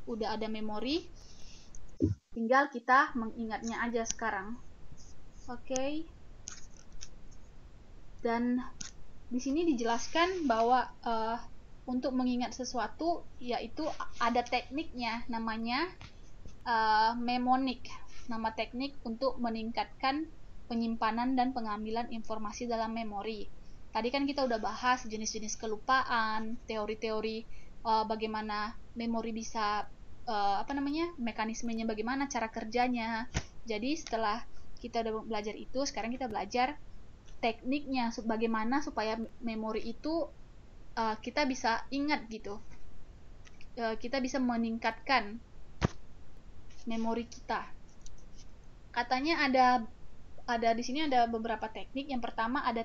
udah ada memori, tinggal kita mengingatnya aja sekarang. Oke. Dan di sini dijelaskan bahwa untuk mengingat sesuatu yaitu ada tekniknya, namanya mnemonik, nama teknik untuk meningkatkan penyimpanan dan pengambilan informasi dalam memori. Tadi kan kita udah bahas jenis-jenis kelupaan, teori-teori bagaimana memori bisa mekanismenya bagaimana, cara kerjanya. Jadi setelah kita udah belajar itu, sekarang kita belajar tekniknya bagaimana supaya memori itu kita bisa ingat gitu. Kita bisa meningkatkan memori kita. Katanya ada di sini ada beberapa teknik. Yang pertama ada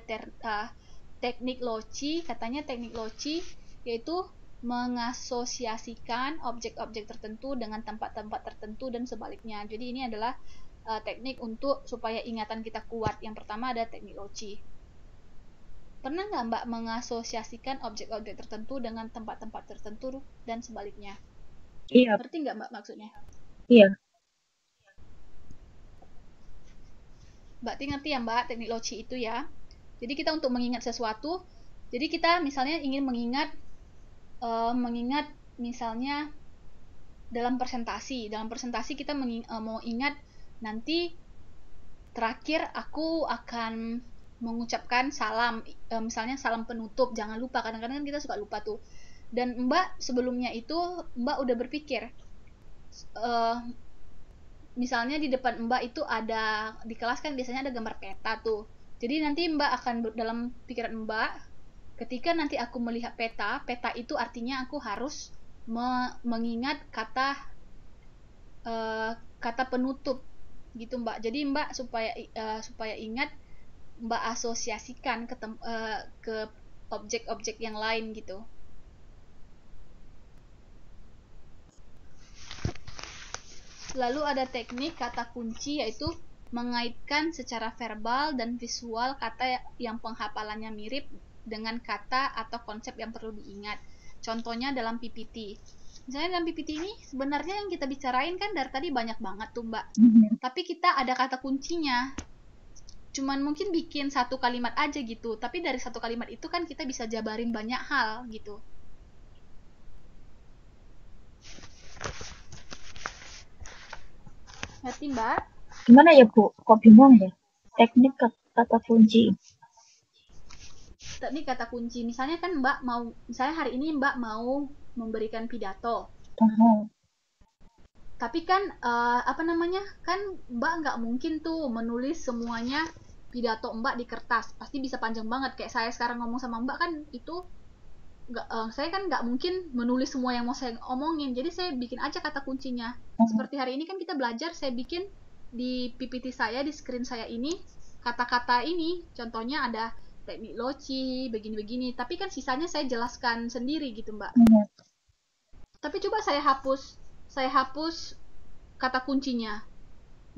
teknik Loci. Katanya teknik Loci yaitu mengasosiasikan objek-objek tertentu dengan tempat-tempat tertentu dan sebaliknya. Jadi ini adalah teknik untuk supaya ingatan kita kuat. Yang pertama ada teknik Loci. Pernah nggak Mbak mengasosiasikan objek-objek tertentu dengan tempat-tempat tertentu dan sebaliknya? Iya, Ngerti nggak Mbak maksudnya? iya. Mbak ngerti ya Mbak teknik Loci itu ya? Jadi kita untuk mengingat sesuatu, jadi kita misalnya ingin mengingat misalnya dalam presentasi kita mau ingat nanti terakhir aku akan mengucapkan salam, misalnya salam penutup, jangan lupa, kadang-kadang kan kita suka lupa tuh. Dan Mbak sebelumnya itu Mbak udah berpikir, uh, misalnya di depan Mbak itu ada, di kelas kan biasanya ada gambar peta tuh. Jadi nanti Mbak akan dalam pikiran Mbak, ketika nanti aku melihat peta, peta itu artinya aku harus mengingat uh, kata penutup gitu Mbak. Jadi Mbak supaya ingat, Mbak asosiasikan ke objek-objek yang lain gitu. Lalu ada teknik kata kunci, yaitu mengaitkan secara verbal dan visual kata yang penghafalannya mirip dengan kata atau konsep yang perlu diingat. Contohnya dalam PPT. Misalnya dalam PPT ini sebenarnya yang kita bicarain kan dari tadi banyak banget tuh Mbak. Mhm. Tapi kita ada kata kuncinya. Cuman mungkin bikin satu kalimat aja gitu. Tapi dari satu kalimat itu kan kita bisa jabarin banyak hal gitu. Ngerti Mbak? Gimana ya, Bu? Kok bingung deh? Teknik kata kunci. Ini kata kunci. Misalnya kan Mbak mau, misalnya hari ini Mbak mau memberikan pidato. Oh, Tapi kan kan Mbak nggak mungkin tuh menulis semuanya pidato Mbak di kertas. Pasti bisa panjang banget. Kayak saya sekarang ngomong sama Mbak kan itu saya kan nggak mungkin menulis semua yang mau saya omongin. Jadi saya bikin aja kata kuncinya. oh, Seperti hari ini kan kita belajar, saya bikin di PPT saya, di screen saya ini, kata-kata ini. Contohnya ada teknik loci, begini-begini. Tapi kan sisanya saya jelaskan sendiri gitu Mbak. iya. Tapi coba saya hapus kata kuncinya.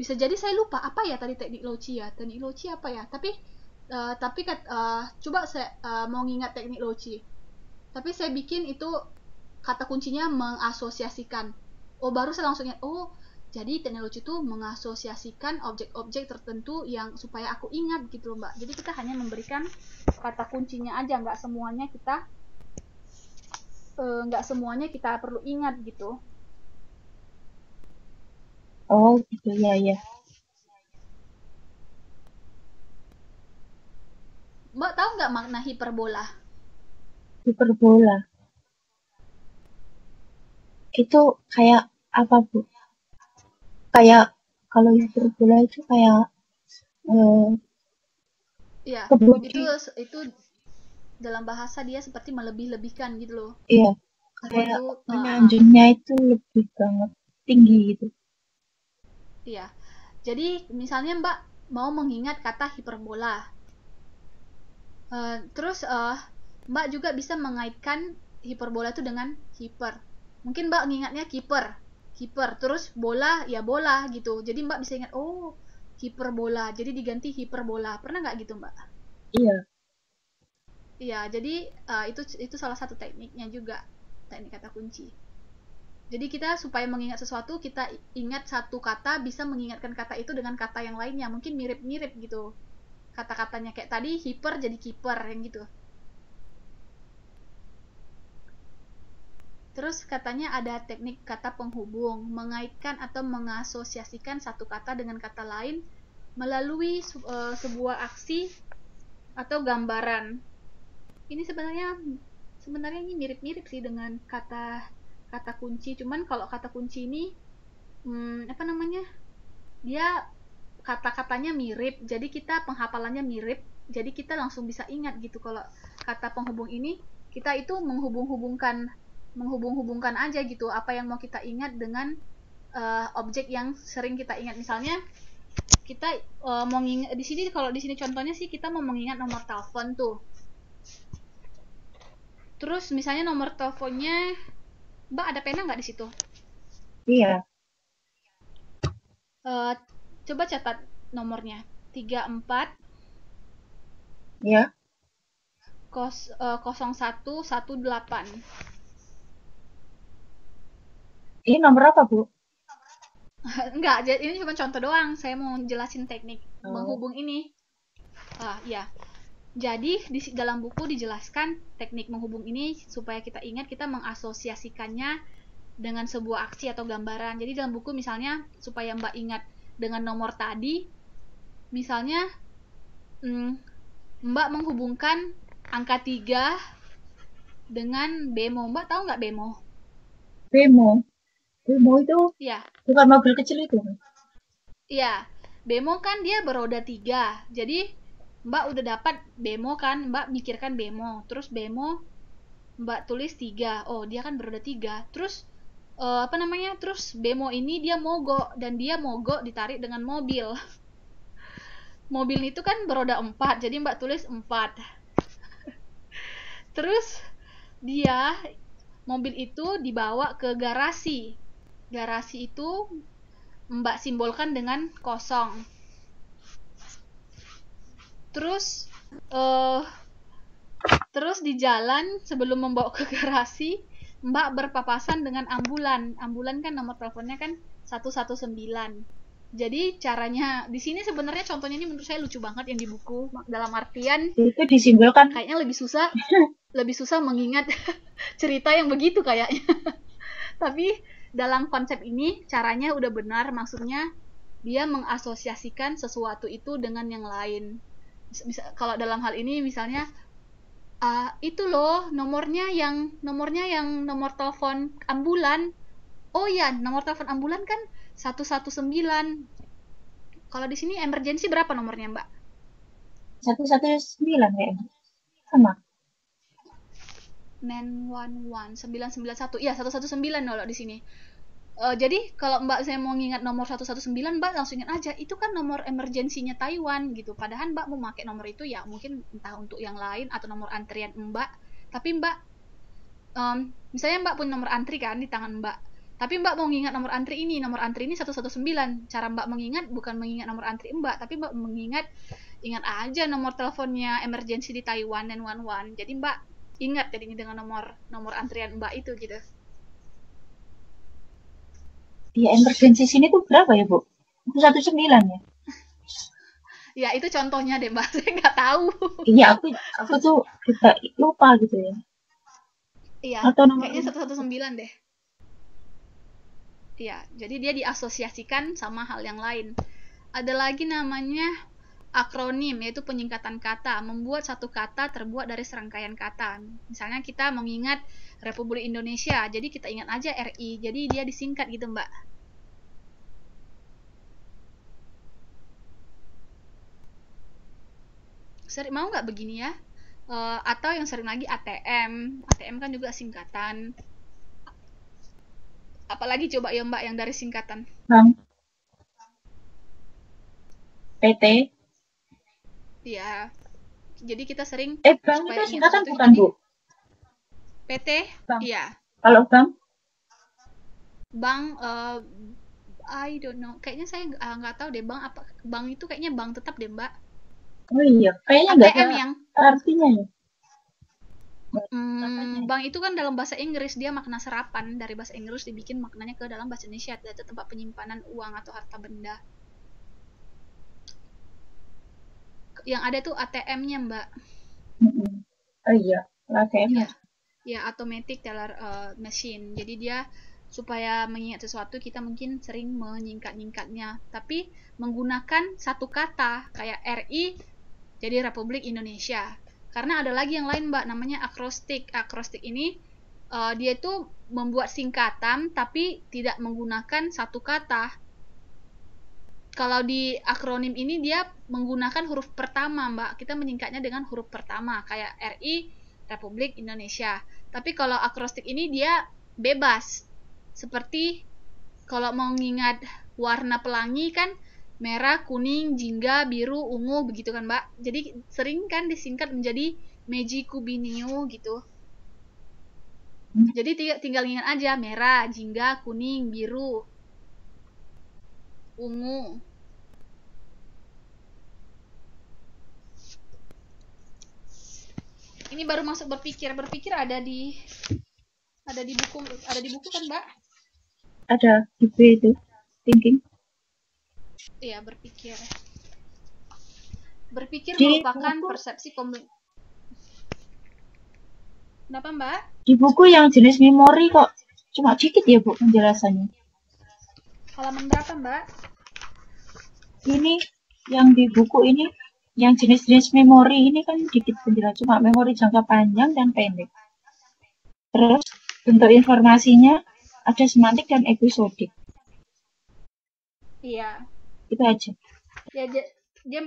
Bisa jadi saya lupa apa ya tadi teknik loci ya. Teknik loci apa ya? Coba saya mau ngingat teknik loci. Tapi saya bikin itu kata kuncinya mengasosiasikan. Oh, baru saya langsung ingat. Oh, jadi teknik loci itu mengasosiasikan objek-objek tertentu yang supaya aku ingat gitu loh, Mbak. Jadi kita hanya memberikan kata kuncinya aja, nggak semuanya kita perlu ingat gitu. Oh, gitu ya, ya. Mbak tahu nggak makna hiperbola? Hiperbola. Itu kayak apa, Bu? Kayak kalau hiperbola itu kayak eh, Iya, itu kebudi. itu dalam bahasa dia seperti melebih-lebihkan gitu loh. Iya, Apa kayak tuh? menyanjungnya itu lebih banget tinggi gitu. Iya. Jadi misalnya Mbak mau mengingat kata hiperbola. Terus Mbak juga bisa mengaitkan hiperbola itu dengan hiper. Mungkin Mbak ngingatnya kiper, kiper. Terus bola ya bola gitu. Jadi Mbak bisa ingat, oh hiperbola. Jadi diganti hiperbola. Pernah nggak gitu Mbak? Iya. Iya. Jadi itu salah satu tekniknya juga, teknik kata kunci. Jadi kita supaya mengingat sesuatu, kita ingat satu kata, bisa mengingatkan kata itu dengan kata yang lainnya. Mungkin mirip-mirip gitu kata-katanya. Kayak tadi hiper jadi kiper, yang gitu. Terus katanya ada teknik kata penghubung, mengaitkan atau mengasosiasikan satu kata dengan kata lain melalui sebuah aksi atau gambaran. Ini sebenarnya ini mirip-mirip sih dengan kata kunci. Cuman kalau kata kunci ini apa namanya? Dia kata-katanya mirip, jadi kita penghafalannya mirip, jadi kita langsung bisa ingat gitu. Kalau kata penghubung ini, kita itu menghubung-hubungkan aja gitu apa yang mau kita ingat dengan objek yang sering kita ingat. Misalnya kita mau ngingat di sini, kalau di sini contohnya sih kita mau mengingat nomor telepon tuh. Terus misalnya nomor teleponnya, Mbak ada pena nggak di situ? Iya. Coba catat nomornya 34 Ya. 0118. Ini nomor apa, Bu? Enggak, ini cuma contoh doang. Saya mau jelasin teknik menghubung ini. Ya. Jadi di dalam buku dijelaskan teknik menghubung ini supaya kita ingat, kita mengasosiasikannya dengan sebuah aksi atau gambaran. Jadi dalam buku misalnya supaya Mbak ingat dengan nomor tadi, misalnya Mbak menghubungkan angka 3 dengan bemo. Mbak tahu nggak bemo? Bemo. Bemo itu Ya. bukan mobil kecil itu. Iya. Bemo kan dia beroda 3. Jadi Mbak udah dapat bemo kan, Mbak mikirkan bemo. Terus bemo Mbak tulis 3. Oh, dia kan beroda 3. Terus apa namanya? Terus bemo ini dia mogok, dan dia mogok ditarik dengan mobil. Mobil itu kan beroda 4, jadi Mbak tulis 4. Terus dia mobil itu dibawa ke garasi. Garasi itu Mbak simbolkan dengan kosong. Terus di jalan sebelum membawa ke garasi, Mbak berpapasan dengan ambulan. Ambulan kan nomor teleponnya kan 119. Jadi caranya di sini sebenarnya contohnya ini menurut saya lucu banget yang di buku. Dalam artian itu disimbolkan kayaknya lebih susah mengingat cerita yang begitu kayaknya. Tapi dalam konsep ini caranya udah benar, maksudnya dia mengasosiasikan sesuatu itu dengan yang lain. Kalau dalam hal ini misalnya itu loh nomornya yang nomor telepon ambulan. Oh ya, nomor telepon ambulan kan 119. Kalau di sini emergency berapa nomornya, Mbak? 119 kayaknya. Sama. 911 991. Iya, 119 kalau di sini. Jadi kalau Mbak saya mau ngingat nomor 119, Mbak langsung ingat aja itu kan nomor emergensinya Taiwan gitu. Padahal Mbak mau pakai nomor itu ya mungkin entah untuk yang lain atau nomor antrian Mbak. Tapi Mbak misalnya Mbak punya nomor antri kan di tangan Mbak. Tapi Mbak mau ngingat nomor antri ini 119. Cara Mbak mengingat bukan mengingat nomor antri Mbak, tapi Mbak ingat aja nomor teleponnya emergency di Taiwan 911. Jadi Mbak ingat jadinya dengan nomor antrian Mbak itu gitu. Di emergency sini tuh berapa ya, Bu? 119 ya? Ya, itu contohnya deh, Mbak. Saya nggak tahu. Iya, aku tuh juga lupa gitu ya. Iya, Atau nomor kayaknya 119 deh. Iya, jadi dia diasosiasikan sama hal yang lain. Ada lagi namanya akronim, yaitu penyingkatan kata. Membuat satu kata terbuat dari serangkaian kata. Misalnya kita mengingat Republik Indonesia, jadi kita ingat aja RI. Jadi dia disingkat gitu, Mbak. Mau nggak begini ya? Atau yang sering lagi ATM. ATM kan juga singkatan. Apalagi coba ya Mbak yang dari singkatan? Bank. PT. Iya. Jadi kita sering bank itu singkatan bukan, Bu? PT? Bank. Iya. Kalau bank? Bank I don't know. Kayaknya saya nggak tahu deh bank apa. Bank itu kayaknya bank tetap deh, Mbak. Oh iya, kayaknya nggak ada yang artinya ya. Katanya. Bank itu kan dalam bahasa Inggris, dia makna serapan dari bahasa Inggris dibikin maknanya ke dalam bahasa Indonesia, yaitu tempat penyimpanan uang atau harta benda. Yang ada tuh ATM-nya, Mbak. Oh iya, ATM. Ya, ya automatic teller machine. Jadi dia supaya mengingat sesuatu kita mungkin sering menyingkat-nyingkatnya, tapi menggunakan satu kata kayak RI jadi Republik Indonesia. Karena ada lagi yang lain, Mbak, namanya akrostik. Akrostik ini dia itu membuat singkatan tapi tidak menggunakan satu kata. Kalau di akronim ini dia menggunakan huruf pertama, Mbak. Kita menyingkatnya dengan huruf pertama kayak RI Republik Indonesia. Tapi kalau akrostik ini dia bebas. Seperti kalau mau ngingat warna pelangi kan merah, kuning, jingga, biru, ungu begitu kan, Mbak. Jadi sering kan disingkat menjadi Meiji Kubinio gitu. Jadi tinggal ingat aja merah, jingga, kuning, biru, ungu. Ini baru masuk berpikir. Berpikir ada di buku kan, Mbak? Ada di B itu, thinking. Iya, berpikir. Berpikir Di merupakan buku, persepsi Kenapa, Mbak? di buku yang jenis memori kok cuma dikit ya Bu penjelasannya. Halaman berapa, Mbak? Ini yang di buku ini, yang jenis-jenis memori ini kan dikit penjelasan, cuma memori jangka panjang dan pendek. Terus bentuk informasinya ada semantik dan episodik. Iya. Itu aja. Ya, dia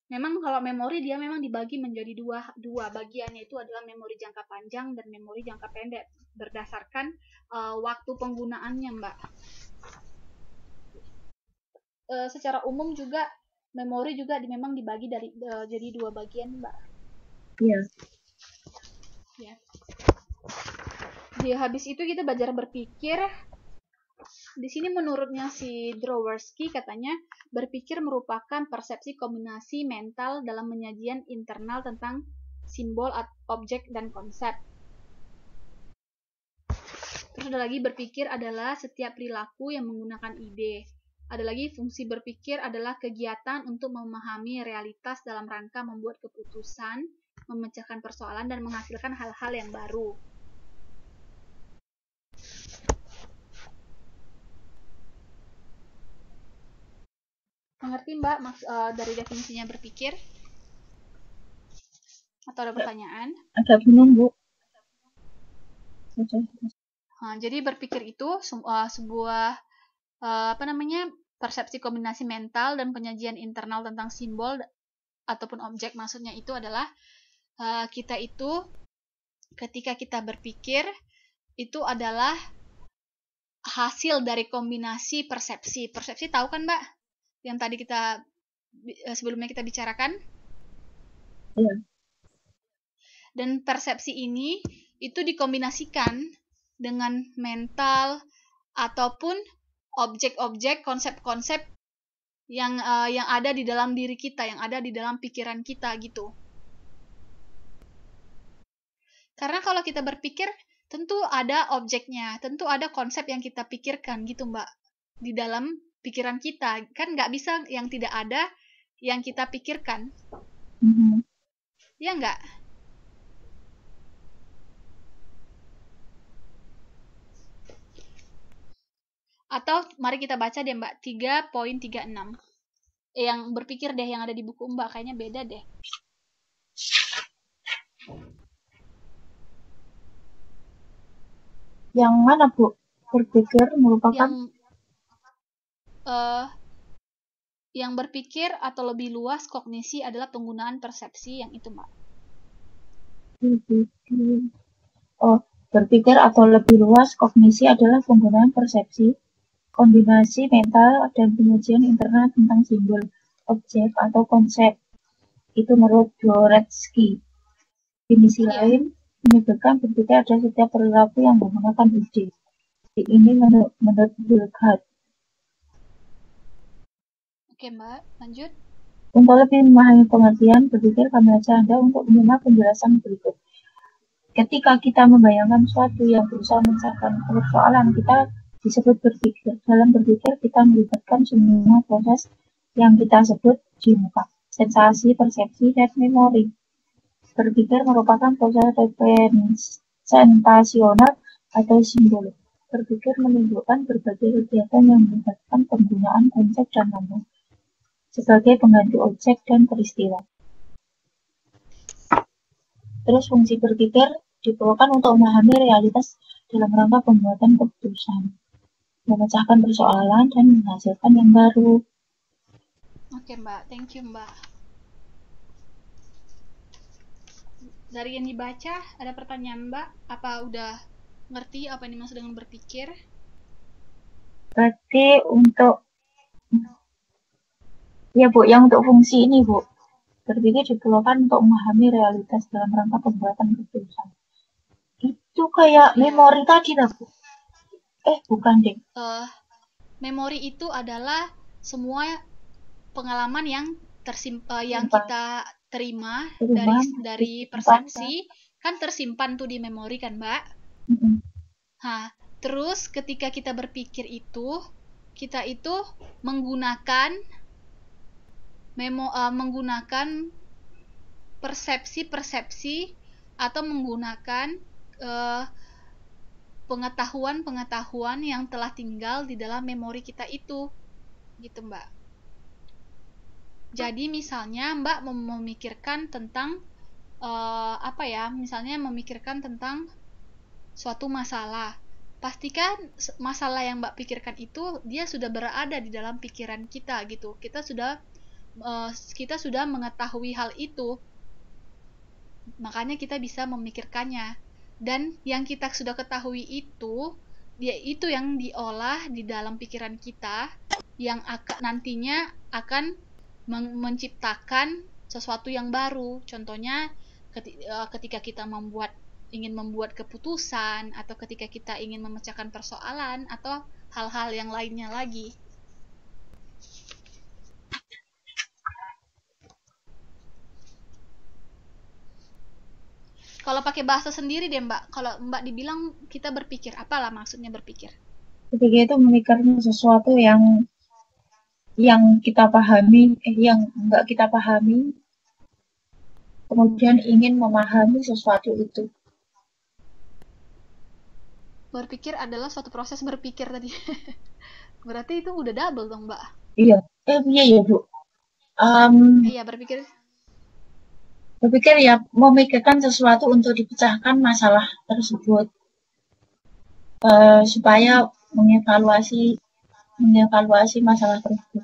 memang kalau memori dia memang dibagi menjadi dua bagiannya, itu adalah memori jangka panjang dan memori jangka pendek berdasarkan waktu penggunaannya, Mbak. Secara umum juga memori juga memang dibagi jadi dua bagian, Mbak. Iya. Ya. Di habis itu kita belajar berpikir. Di sini menurutnya si Drowersky katanya berpikir merupakan persepsi kombinasi mental dalam penyajian internal tentang simbol, objek, dan konsep. Terus ada lagi berpikir adalah setiap perilaku yang menggunakan ide. Ada lagi fungsi berpikir adalah kegiatan untuk memahami realitas dalam rangka membuat keputusan, memecahkan persoalan, dan menghasilkan hal-hal yang baru. Mengerti, Mbak, dari definisinya berpikir? Atau ada pertanyaan? Agak bingung Bu. Nah, jadi berpikir itu sebuah persepsi kombinasi mental dan penyajian internal tentang simbol ataupun objek. Maksudnya itu adalah kita itu ketika kita berpikir itu adalah hasil dari kombinasi persepsi. Persepsi tahu kan, Mbak? Yang tadi kita sebelumnya kita bicarakan. Iya. Dan persepsi ini itu dikombinasikan dengan mental ataupun objek-objek, konsep-konsep yang ada di dalam diri kita, yang ada di dalam pikiran kita gitu. Karena kalau kita berpikir, tentu ada objeknya, tentu ada konsep yang kita pikirkan gitu, Mbak, di dalam pikiran kita. Kan nggak bisa yang tidak ada yang kita pikirkan. Ya nggak? Atau mari kita baca deh, Mbak, 3.36. Yang berpikir deh, yang ada di buku Mbak, kayaknya beda deh. Yang mana, Bu? Berpikir merupakan yang berpikir atau lebih luas kognisi adalah penggunaan persepsi, yang itu, Mbak. Oh, berpikir atau lebih luas kognisi adalah penggunaan persepsi, kombinasi mental dan penyajian internal tentang simbol, objek, atau konsep. Itu menurut Dvoretsky. Definisi lain menyebutkan berpikir ada setiap perilaku yang menggunakan ide. Ini menurut Wilgard. Oke, Mbak, lanjut. Untuk lebih memahami pengertian berpikir, kami ajak Anda untuk menyimak penjelasan berikut. Ketika kita membayangkan sesuatu yang berusaha memecahkan persoalan, kita disebut berpikir. Dalam berpikir, kita melibatkan semua proses yang kita sebut jiwa, sensasi, persepsi, dan memori. Berpikir merupakan proses representasional atau simbol. Berpikir menunjukkan berbagai kegiatan yang melibatkan penggunaan konsep dan nama sebagai pengganti objek dan peristiwa. Terus fungsi berpikir diperlukan untuk memahami realitas dalam rangka pembuatan keputusan, memecahkan persoalan, dan menghasilkan yang baru. Oke Mbak, thank you Mbak. Dari yang dibaca, ada pertanyaan Mbak? Apa udah ngerti apa yang dimaksud dengan berpikir? Berarti untuk, ya Bu, yang untuk fungsi ini Bu, berpikir diperlukan untuk memahami realitas dalam rangka pembuatan keputusan. Itu kayak memori tadi lah Bu. Bukan deh. Memori itu adalah semua pengalaman yang yang kita terima dari persepsi, kan tersimpan tuh di memori kan Mbak. Terus ketika kita berpikir itu, kita itu menggunakan persepsi atau menggunakan pengetahuan yang telah tinggal di dalam memori kita itu, gitu Mbak. Jadi misalnya Mbak memikirkan tentang misalnya memikirkan tentang suatu masalah. Pastikan masalah yang Mbak pikirkan itu dia sudah berada di dalam pikiran kita gitu. Kita sudah mengetahui hal itu. Makanya kita bisa memikirkannya. Dan yang kita sudah ketahui itu, dia itu yang diolah di dalam pikiran kita, yang nantinya akan menciptakan sesuatu yang baru. Contohnya ketika kita ingin membuat keputusan, atau ketika kita ingin memecahkan persoalan, atau hal-hal yang lainnya lagi. Kalau pakai bahasa sendiri deh Mbak, kalau Mbak dibilang kita berpikir, apalah maksudnya berpikir? Berpikir itu memikirkan sesuatu yang kita pahami, yang enggak kita pahami, kemudian ingin memahami sesuatu itu. Berpikir adalah suatu proses berpikir tadi. Berarti itu udah double dong Mbak. Iya, iya Bu. Iya, berpikir ya memikirkan sesuatu untuk dipecahkan masalah tersebut, supaya mengevaluasi masalah tersebut.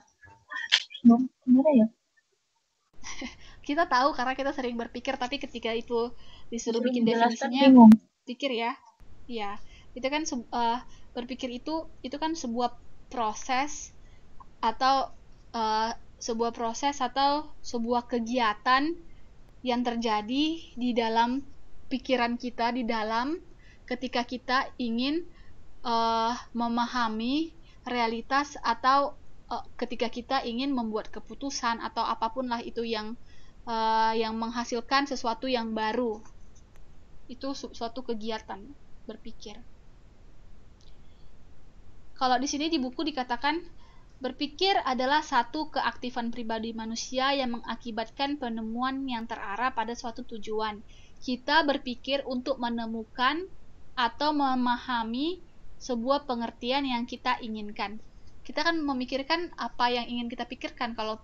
Gimana ya? Kita tahu karena kita sering berpikir, tapi ketika itu disuruh bikin definisinya, pikir ya. Iya, itu kan berpikir itu kan sebuah proses atau sebuah kegiatan yang terjadi di dalam pikiran kita, di dalam ketika kita ingin memahami realitas, atau ketika kita ingin membuat keputusan atau apapun lah itu yang menghasilkan sesuatu yang baru. Itu suatu kegiatan berpikir. Kalau di sini di buku dikatakan berpikir adalah satu keaktifan pribadi manusia yang mengakibatkan penemuan yang terarah pada suatu tujuan. Kita berpikir untuk menemukan atau memahami sebuah pengertian yang kita inginkan. Kita kan memikirkan apa yang ingin kita pikirkan. Kalau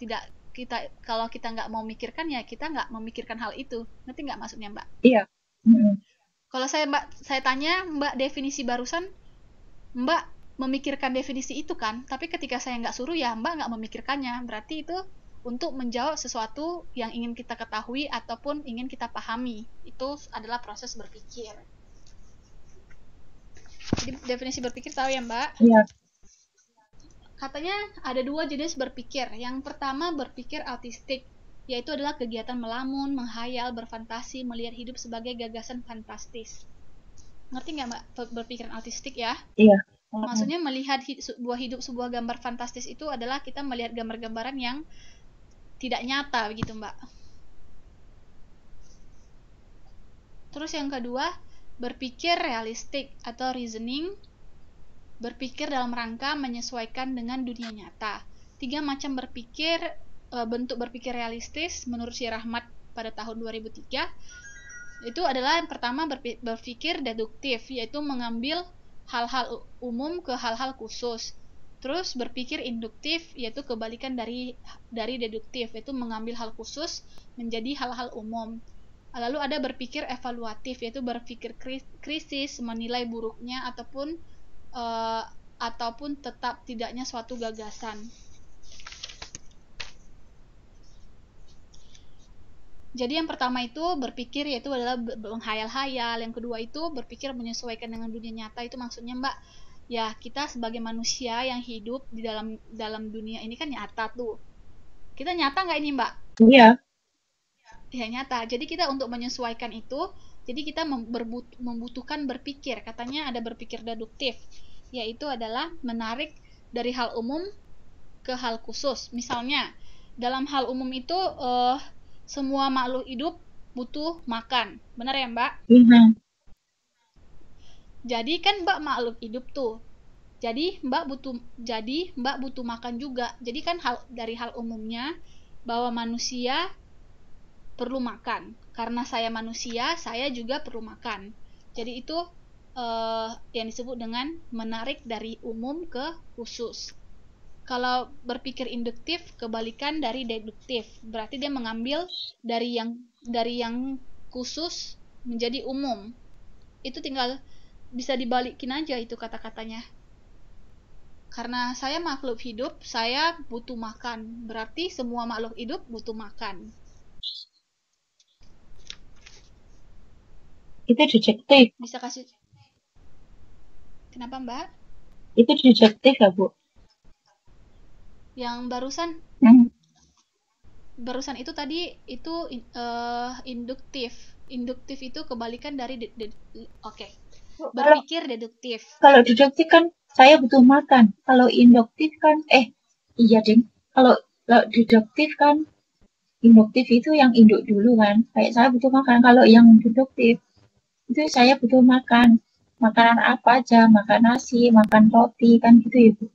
kita nggak mau memikirkan, ya kita nggak memikirkan hal itu. Ngerti nggak maksudnya Mbak? Iya. Kalau saya tanya Mbak definisi barusan, Mbak memikirkan definisi itu kan, tapi ketika saya nggak suruh, ya Mbak nggak memikirkannya. Berarti itu untuk menjawab sesuatu yang ingin kita ketahui ataupun ingin kita pahami. Itu adalah proses berpikir. Jadi definisi berpikir tahu ya Mbak? Iya. Katanya ada 2 jenis berpikir. Yang pertama berpikir autistik, yaitu adalah kegiatan melamun, menghayal, berfantasi, melihat hidup sebagai gagasan fantastis. Ngerti nggak Mbak berpikiran autistik ya? Iya. Maksudnya melihat sebuah gambar fantastis itu adalah kita melihat gambar-gambaran yang tidak nyata begitu Mbak. Terus yang kedua, berpikir realistik atau reasoning, berpikir dalam rangka menyesuaikan dengan dunia nyata. 3 macam berpikir, bentuk berpikir realistis menurut si Rahmat pada tahun 2003 itu adalah yang pertama berpikir deduktif, yaitu mengambil hal-hal umum ke hal-hal khusus. Terus berpikir induktif, yaitu kebalikan dari deduktif, yaitu mengambil hal khusus menjadi hal-hal umum. Lalu ada berpikir evaluatif, yaitu berpikir krisis, menilai buruknya ataupun tetap tidaknya suatu gagasan. Jadi yang pertama itu berpikir yaitu adalah menghayal-hayal, yang kedua itu berpikir menyesuaikan dengan dunia nyata. Itu maksudnya Mbak, ya kita sebagai manusia yang hidup di dalam dunia ini kan nyata tuh. Kita nyata nggak ini Mbak? Iya. Ya nyata. Jadi kita untuk menyesuaikan itu, jadi kita membutuhkan berpikir. Katanya ada berpikir deduktif, yaitu adalah menarik dari hal umum ke hal khusus. Misalnya dalam hal umum itu semua makhluk hidup butuh makan. Benar ya, Mbak? Iya. Jadi kan Mbak makhluk hidup tuh. Jadi Mbak butuh makan juga. Jadi kan dari hal umumnya bahwa manusia perlu makan. Karena saya manusia, saya juga perlu makan. Jadi itu yang disebut dengan menarik dari umum ke khusus. Kalau berpikir induktif, kebalikan dari deduktif. Berarti dia mengambil dari yang khusus menjadi umum. Itu tinggal bisa dibalikin aja itu kata-katanya. Karena saya makhluk hidup, saya butuh makan. Berarti semua makhluk hidup butuh makan. Itu deduktif. Bisa kasih... Kenapa, Mbak? Itu deduktif ya, Bu? Yang barusan itu tadi itu induktif. Induktif itu kebalikan dari oke. Berpikir deduktif. Kalau deduktif kan saya butuh makan. Kalau induktif kan iya ding. Kalau deduktif kan induktif itu yang induk dulu kan. Kayak saya butuh makan. Kalau yang deduktif itu saya butuh makan. Makanan apa aja, makan nasi, makan roti kan gitu ya, Bu.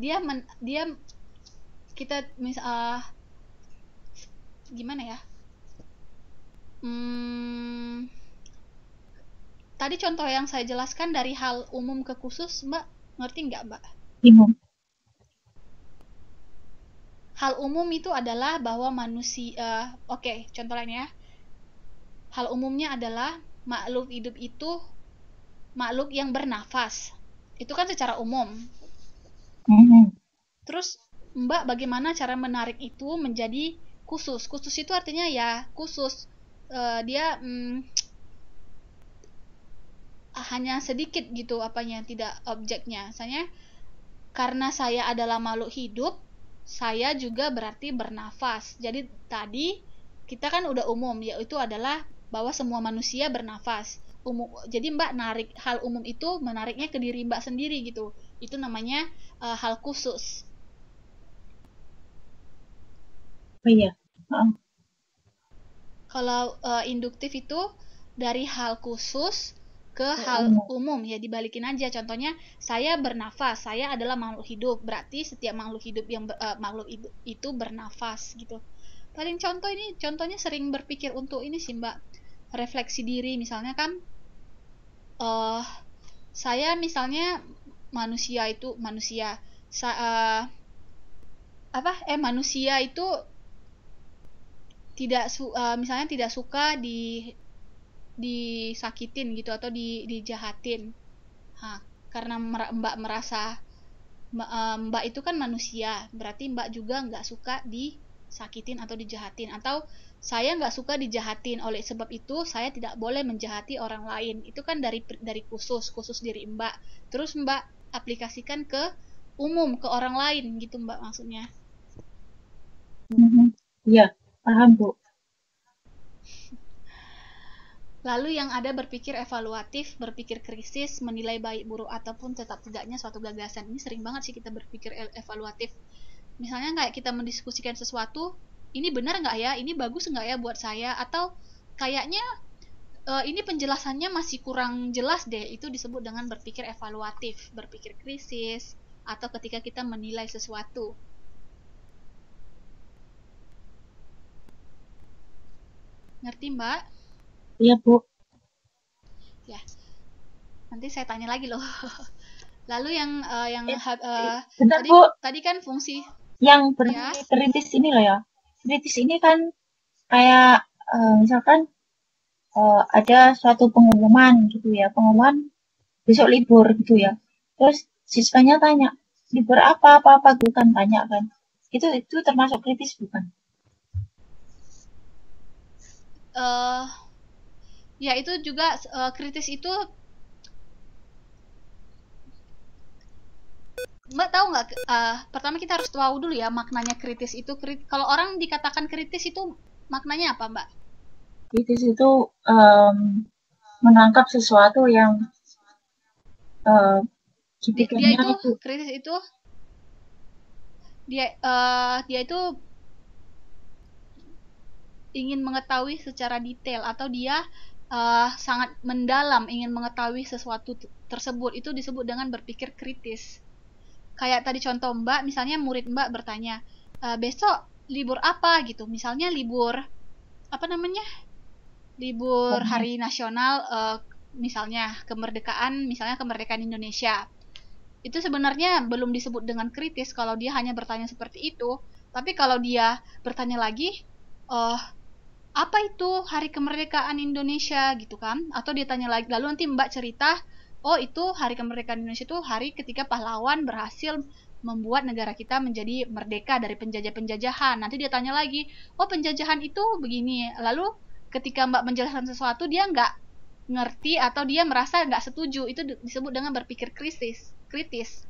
Dia kita gimana ya? Tadi contoh yang saya jelaskan dari hal umum ke khusus, Mbak ngerti nggak, Mbak? Bingung. Hal umum itu adalah bahwa manusia, oke, contoh lainnya. Hal umumnya adalah makhluk hidup itu makhluk yang bernafas. Itu kan secara umum. Terus Mbak bagaimana cara menarik itu menjadi khusus? Khusus itu artinya ya khusus. Dia hanya sedikit gitu apanya, tidak objeknya. Misalnya karena saya adalah makhluk hidup, saya juga berarti bernafas. Jadi tadi kita kan udah umum, yaitu adalah bahwa semua manusia bernafas. Jadi Mbak narik hal umum itu, menariknya ke diri Mbak sendiri gitu. Itu namanya hal khusus. Oh iya. Kalau induktif itu dari hal khusus ke hal umum, ya dibalikin aja. Contohnya saya bernafas, saya adalah makhluk hidup, berarti setiap makhluk hidup yang makhluk itu bernafas gitu. Paling contohnya sering berpikir untuk ini sih Mbak, refleksi diri. Misalnya kan saya misalnya manusia itu manusia misalnya tidak suka disakitin gitu atau dijahatin. Karena Mbak merasa Mbak itu kan manusia, berarti Mbak juga nggak suka disakitin atau dijahatin. Atau saya nggak suka dijahatin, oleh sebab itu saya tidak boleh menjahati orang lain. Itu kan dari khusus diri Mbak. Terus Mbak aplikasikan ke umum, ke orang lain gitu Mbak maksudnya. Iya, paham Bu. Lalu yang ada berpikir evaluatif, berpikir krisis, menilai baik buruk ataupun tetap tidaknya suatu gagasan. Ini sering banget sih kita berpikir evaluatif. Misalnya kayak kita mendiskusikan sesuatu, ini benar nggak ya, ini bagus nggak ya buat saya, atau kayaknya ini penjelasannya masih kurang jelas deh. Itu disebut dengan berpikir evaluatif, berpikir krisis, atau ketika kita menilai sesuatu. Ngerti Mbak? Iya, Bu. Ya, nanti saya tanya lagi loh. Lalu Bentar, tadi Bu. tadi kan fungsi Yang ya. kritis ini loh ya. Kritis ini kan kayak misalkan ada suatu pengumuman gitu ya. Pengumuman besok libur gitu ya. Terus siswanya tanya, libur apa gitu kan, tanya kan. Itu termasuk kritis bukan? Ya itu juga kritis itu. Mbak tahu nggak? Pertama kita harus tahu dulu ya maknanya kritis itu. Kalau orang dikatakan kritis itu maknanya apa, Mbak? Kritis itu menangkap sesuatu yang dia itu kritis itu dia itu ingin mengetahui secara detail, atau dia sangat mendalam ingin mengetahui sesuatu tersebut. Itu disebut dengan berpikir kritis. Kayak tadi contoh Mbak, misalnya murid Mbak bertanya, besok libur apa gitu. Misalnya libur apa namanya? Libur hari nasional, misalnya kemerdekaan Indonesia. Itu sebenarnya belum disebut dengan kritis kalau dia hanya bertanya seperti itu. Tapi kalau dia bertanya lagi, apa itu hari kemerdekaan Indonesia gitu kan? Atau dia tanya lagi, lalu nanti Mbak cerita, oh itu hari kemerdekaan Indonesia itu hari ketika pahlawan berhasil membuat negara kita menjadi merdeka dari penjajah-penjajahan. Nanti dia tanya lagi, oh penjajahan itu begini. Lalu ketika Mbak menjelaskan sesuatu, dia nggak ngerti atau dia merasa nggak setuju, itu disebut dengan berpikir kritis.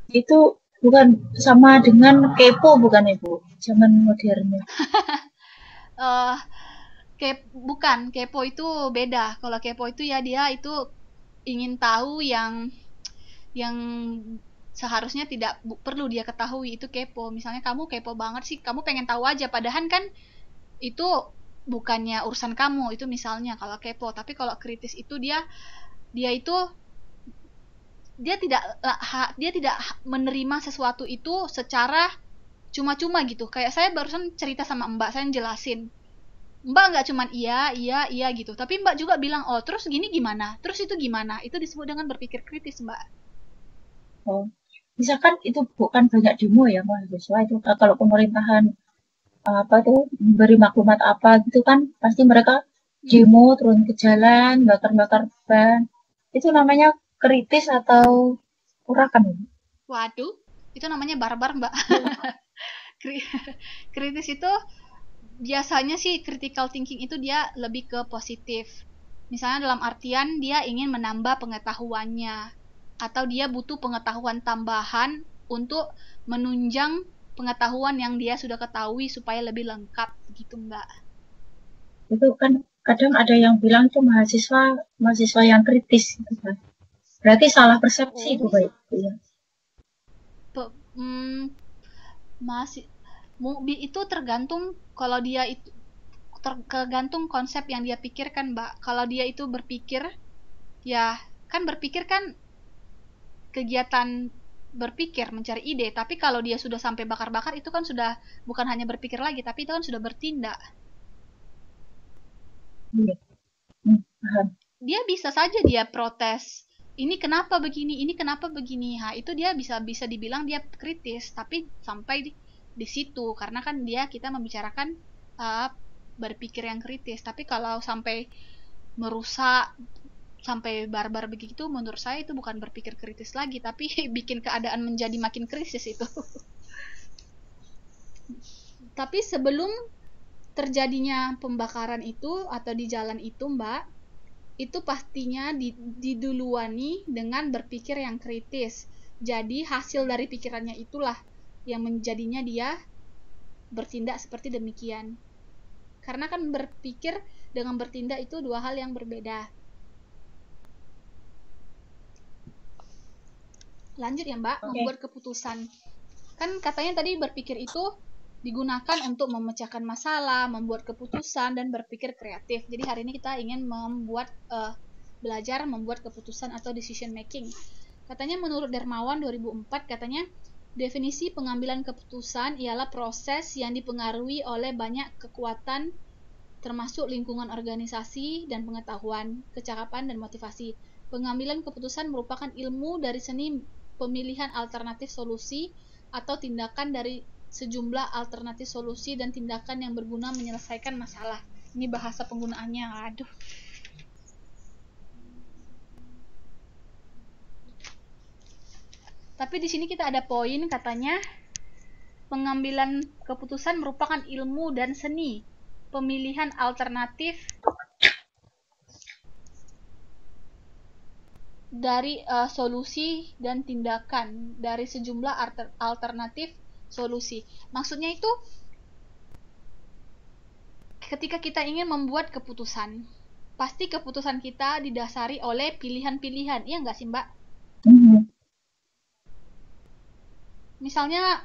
Itu bukan sama dengan kepo bukan Ibu? Zaman modernnya. Bukan, kepo itu beda. Kalau kepo itu ya dia itu ingin tahu yang seharusnya tidak perlu dia ketahui. Itu kepo. Misalnya kamu kepo banget sih, kamu pengen tahu aja, padahal kan itu bukannya urusan kamu. Itu misalnya kalau kepo. Tapi kalau kritis itu dia itu dia tidak menerima sesuatu itu secara cuma-cuma gitu. Kayak saya barusan cerita sama Mbak, saya jelasin. Mbak nggak cuman iya gitu, tapi Mbak juga bilang, oh terus gini gimana, terus itu gimana. Itu disebut dengan berpikir kritis, Mbak. Oh, misalkan itu bukan banyak demo ya mahasiswa itu, kalau pemerintahan apa tuh memberi maklumat apa gitu kan, pasti mereka demo turun ke jalan, bakar-bakar ban. Itu namanya kritis atau urakan? Waduh, itu namanya barbar, Mbak. Kritis itu biasanya sih critical thinking itu dia lebih ke positif. Misalnya dalam artian dia ingin menambah pengetahuannya, atau dia butuh pengetahuan tambahan untuk menunjang pengetahuan yang dia sudah ketahui supaya lebih lengkap gitu, Mbak. Itu kan kadang ada yang bilang itu mahasiswa yang kritis gitu kan. Berarti salah persepsi itu baik ya. Masih itu tergantung, kalau dia itu tergantung konsep yang dia pikirkan, Mbak. Kalau dia itu berpikir, ya kan berpikir kan kegiatan berpikir mencari ide, tapi kalau dia sudah sampai bakar-bakar itu kan sudah bukan hanya berpikir lagi, tapi itu kan sudah bertindak. Iya. Dia bisa saja dia protes, ini kenapa begini, itu dia bisa dibilang dia kritis, tapi sampai di situ, karena kan kita membicarakan berpikir yang kritis. Tapi kalau sampai merusak sampai barbar begitu, menurut saya itu bukan berpikir kritis lagi, tapi bikin keadaan menjadi makin krisis itu. Tapi sebelum terjadinya pembakaran itu atau di jalan itu, Mbak, itu pastinya diduluani dengan berpikir yang kritis. Jadi hasil dari pikirannya itulah yang menjadinya dia bertindak seperti demikian. Karena kan berpikir dengan bertindak itu dua hal yang berbeda. Lanjut ya Mbak, membuat keputusan. Kan katanya tadi berpikir itu digunakan untuk memecahkan masalah, membuat keputusan, dan berpikir kreatif. Jadi hari ini kita ingin belajar membuat keputusan atau decision making. Katanya menurut Dermawan 2004, katanya definisi pengambilan keputusan ialah proses yang dipengaruhi oleh banyak kekuatan termasuk lingkungan organisasi dan pengetahuan, kecakapan, dan motivasi. Pengambilan keputusan merupakan ilmu dari seni pemilihan alternatif solusi atau tindakan dari sejumlah alternatif solusi dan tindakan yang berguna menyelesaikan masalah. Ini bahasa penggunaannya, aduh. Tapi di sini kita ada poin katanya pengambilan keputusan merupakan ilmu dan seni pemilihan alternatif dari solusi dan tindakan dari sejumlah alternatif solusi. Maksudnya itu ketika kita ingin membuat keputusan, pasti keputusan kita didasari oleh pilihan-pilihan. Iya nggak sih Mbak? Misalnya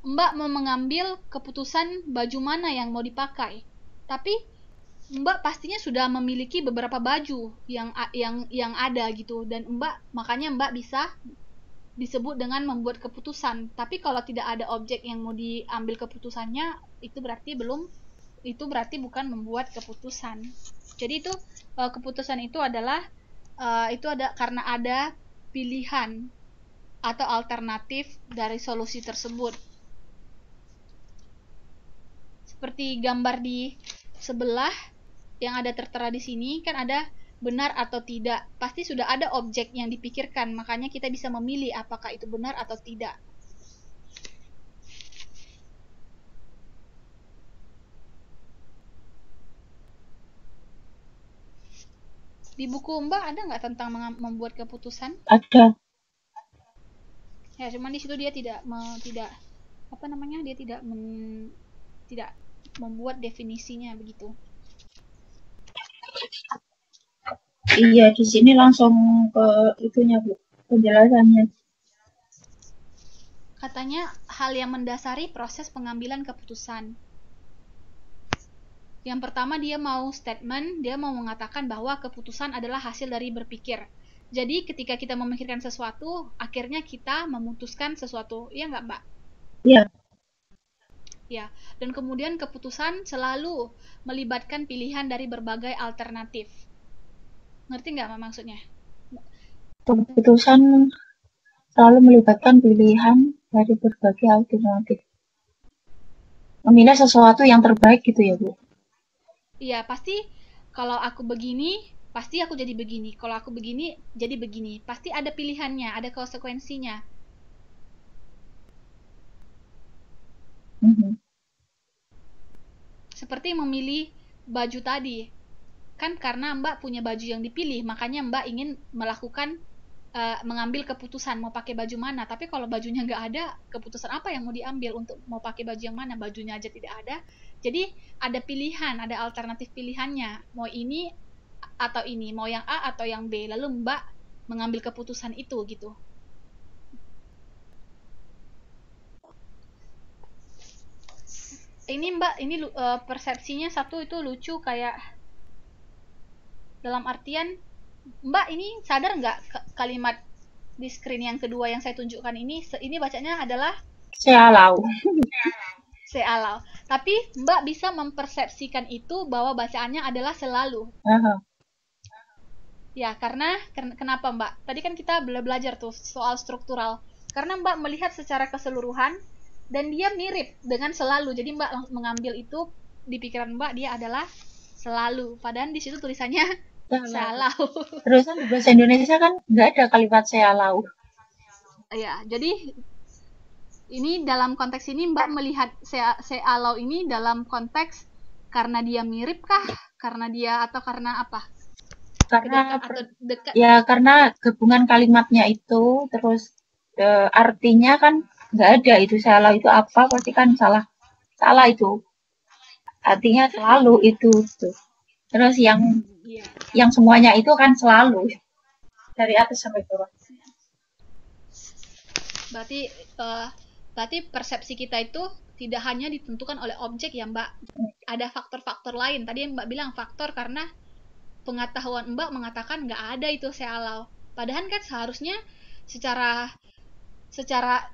Mbak mau mengambil keputusan baju mana yang mau dipakai, tapi Mbak pastinya sudah memiliki beberapa baju yang ada gitu, dan makanya Mbak bisa disebut dengan membuat keputusan. Tapi kalau tidak ada objek yang mau diambil keputusannya, itu berarti bukan membuat keputusan. Jadi itu keputusan itu adalah karena ada pilihan atau alternatif dari solusi tersebut. Seperti gambar di sebelah yang ada tertera di sini, kan ada benar atau tidak. Pasti sudah ada objek yang dipikirkan, makanya kita bisa memilih apakah itu benar atau tidak. Di buku Mbak ada nggak tentang membuat keputusan? Ada. Ya, cuman di situ dia tidak membuat definisinya begitu. Iya, di sini langsung ke itunya, Bu, penjelasannya. Katanya hal yang mendasari proses pengambilan keputusan. Yang pertama dia mau mengatakan bahwa keputusan adalah hasil dari berpikir. Jadi ketika kita memikirkan sesuatu, akhirnya kita memutuskan sesuatu. Iya nggak, Mbak? Iya. Ya, dan kemudian keputusan selalu melibatkan pilihan dari berbagai alternatif. Ngerti nggak maksudnya? Keputusan selalu melibatkan pilihan dari berbagai alternatif. Memilih sesuatu yang terbaik gitu ya, Bu? Iya, pasti kalau aku begini, pasti aku jadi begini. Kalau aku begini, jadi begini. Pasti ada pilihannya, ada konsekuensinya. Seperti memilih baju tadi. Kan karena Mbak punya baju yang dipilih, makanya Mbak ingin mengambil keputusan mau pakai baju mana. Tapi kalau bajunya nggak ada, keputusan apa yang mau diambil untuk mau pakai baju yang mana? Bajunya aja tidak ada. Jadi ada pilihan, ada alternatif pilihannya. Mau ini atau ini, mau yang A atau yang B. Lalu Mbak mengambil keputusan itu gitu. Ini Mbak, ini persepsinya satu itu lucu, kayak dalam artian Mbak ini sadar nggak kalimat di screen yang kedua yang saya tunjukkan ini bacanya adalah sealau. sealau. Tapi Mbak bisa mempersepsikan itu bahwa bacaannya adalah selalu. Ya, karena kenapa Mbak? Tadi kan kita belajar tuh soal struktural. Karena Mbak melihat secara keseluruhan dan dia mirip dengan selalu. Jadi Mbak mengambil itu di pikiran Mbak dia adalah selalu. Padahal di situ tulisannya sealau. Terus kan di bahasa Indonesia kan nggak ada kalimat sealau. Ya, jadi ini dalam konteks ini Mbak melihat sealau ini dalam konteks karena dia mirip kah? Karena dia atau karena apa? Karena dekat. Ya karena gabungan kalimatnya itu terus artinya kan nggak ada itu sealau itu apa, pasti kan salah itu. Artinya selalu itu tuh. Terus yang semuanya itu kan selalu dari atas sampai bawah. Berarti berarti persepsi kita itu tidak hanya ditentukan oleh objek ya Mbak. Ada faktor-faktor lain. Tadi Mbak bilang faktor karena pengetahuan Mbak mengatakan nggak ada itu sealau. Padahal kan seharusnya secara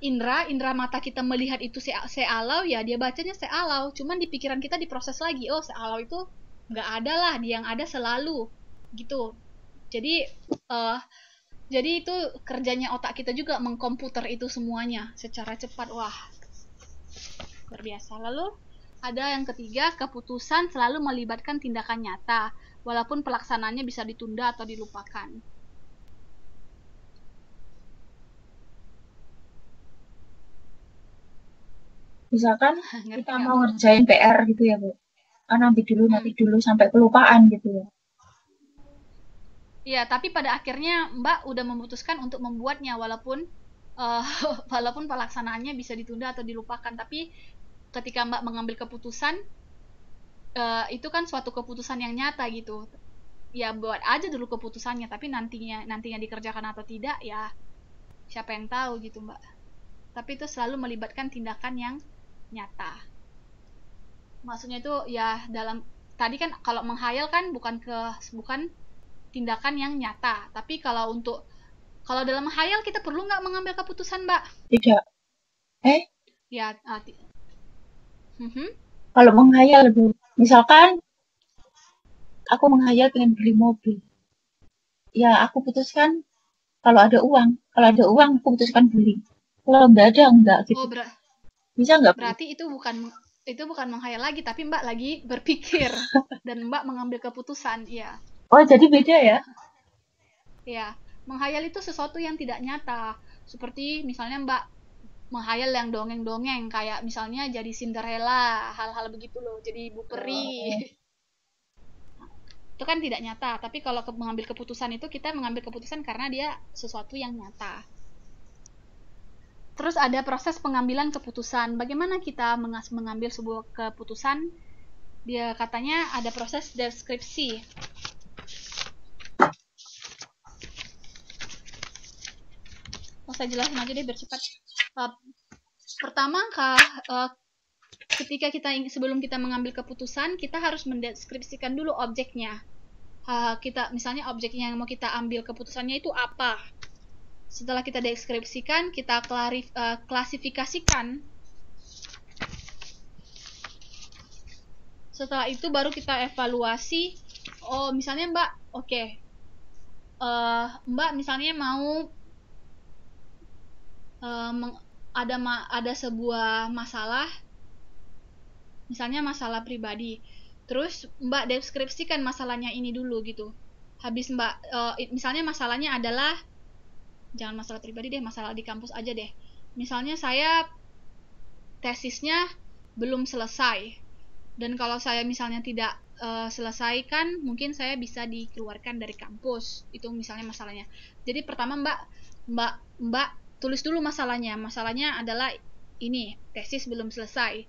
indra mata kita melihat itu sealau, ya dia bacanya sealau. Cuman di pikiran kita diproses lagi, oh sealau itu nggak ada lah, dia yang ada selalu gitu. Jadi jadi itu kerjanya otak kita juga mengkomputer itu semuanya secara cepat. Wah, luar biasa. Lalu ada yang ketiga, keputusan selalu melibatkan tindakan nyata, walaupun pelaksanaannya bisa ditunda atau dilupakan. Misalkan Ngerti kita nggak mau Mbak? ngerjain PR gitu ya, Bu. Ah, nanti dulu sampai kelupaan gitu ya. Iya, tapi pada akhirnya Mbak udah memutuskan untuk membuatnya walaupun uh, walaupun pelaksanaannya bisa ditunda atau dilupakan. Tapi ketika Mbak mengambil keputusan, itu kan suatu keputusan yang nyata gitu. Ya buat aja dulu keputusannya, tapi nantinya dikerjakan atau tidak ya siapa yang tahu gitu Mbak. Tapi itu selalu melibatkan tindakan yang nyata. Maksudnya itu ya dalam tadi kan kalau menghayal kan bukan tindakan yang nyata. Tapi kalau dalam menghayal kita perlu nggak mengambil keputusan Mbak? Tidak. Ya, Kalau menghayal, Bu. Misalkan aku menghayal pengen beli mobil. Ya, aku putuskan kalau ada uang. Kalau ada uang, aku putuskan beli. Kalau nggak ada, enggak gitu. oh Bisa nggak, Bu? berarti itu bukan menghayal lagi, tapi Mbak lagi berpikir dan Mbak mengambil keputusan. Ya, Oh, jadi beda ya? ya. Menghayal itu sesuatu yang tidak nyata. Seperti misalnya Mbak menghayal yang dongeng-dongeng kayak misalnya jadi Cinderella, hal-hal begitu loh, jadi ibu peri. Oh, Itu kan tidak nyata, tapi kalau mengambil keputusan itu kita mengambil keputusan karena dia sesuatu yang nyata. Terus ada proses pengambilan keputusan. Bagaimana kita mengambil sebuah keputusan? Dia katanya ada proses deskripsi. Saya jelasin aja deh biar cepat. Pertama, ketika sebelum kita mengambil keputusan, kita harus mendeskripsikan dulu objeknya. Kita misalnya objeknya yang mau kita ambil keputusannya itu apa. Setelah kita deskripsikan, kita klasifikasikan. Setelah itu baru kita evaluasi. Oh, misalnya Mbak, oke. Mbak misalnya mau ada sebuah masalah, misalnya masalah pribadi. Terus Mbak deskripsikan masalahnya ini dulu gitu. Habis Mbak, misalnya masalahnya adalah, jangan masalah pribadi deh, masalah di kampus aja deh. Misalnya saya tesisnya belum selesai. Dan kalau saya misalnya tidak selesaikan, mungkin saya bisa dikeluarkan dari kampus. Itu misalnya masalahnya. Jadi pertama Mbak tulis dulu masalahnya. Masalahnya adalah ini, tesis belum selesai.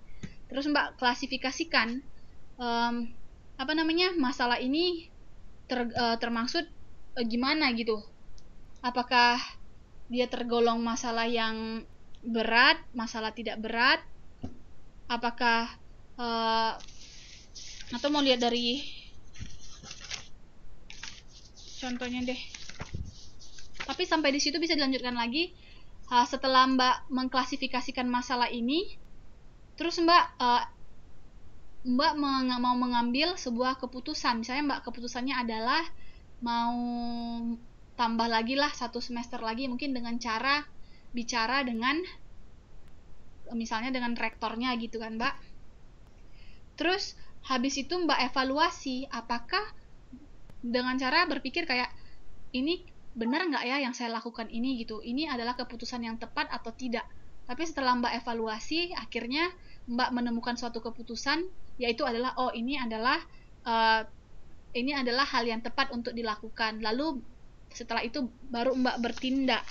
Terus Mbak klasifikasikan masalah ini termaksud gimana gitu. Apakah dia tergolong masalah yang berat, masalah tidak berat? Apakah atau mau lihat dari contohnya deh. Tapi sampai di situ bisa dilanjutkan lagi. Setelah Mbak mengklasifikasikan masalah ini, terus Mbak mau mengambil sebuah keputusan. Misalnya Mbak keputusannya adalah mau tambah lagi lah 1 semester lagi, mungkin dengan cara bicara dengan misalnya dengan rektornya gitu kan Mbak. Terus habis itu Mbak evaluasi apakah dengan cara berpikir kayak ini benar nggak ya yang saya lakukan ini gitu, ini adalah keputusan yang tepat atau tidak. Tapi setelah Mbak evaluasi, akhirnya Mbak menemukan suatu keputusan, yaitu adalah ini adalah hal yang tepat untuk dilakukan. Lalu setelah itu baru Mbak bertindak.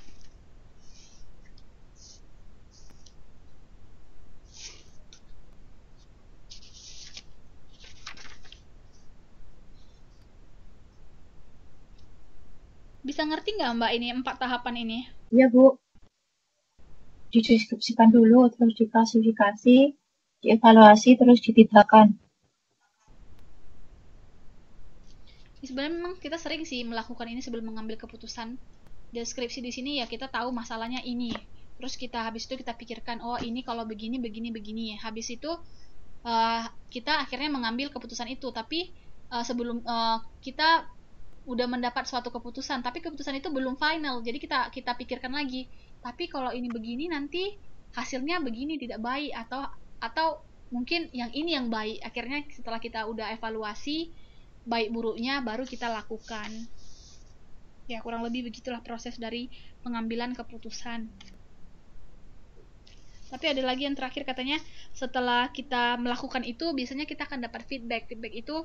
Bisa ngerti nggak Mbak ini 4 tahapan ini? iya, Bu. dideskripsikan dulu, terus diklasifikasi, dievaluasi, terus ditindakkan. Sebenarnya memang kita sering sih melakukan ini sebelum mengambil keputusan. Deskripsi di sini ya kita tahu masalahnya ini. Terus habis itu kita pikirkan, oh ini kalau begini begini begini. Habis itu kita akhirnya mengambil keputusan itu. Tapi sebelum kita udah mendapat suatu keputusan, tapi keputusan itu belum final. Jadi kita pikirkan lagi. Tapi kalau ini begini nanti hasilnya begini tidak baik, atau mungkin yang ini yang baik. Akhirnya setelah kita udah evaluasi baik buruknya baru kita lakukan. Ya kurang lebih begitulah proses dari pengambilan keputusan. Tapi ada lagi yang terakhir, katanya setelah kita melakukan itu biasanya kita akan dapat feedback. Feedback itu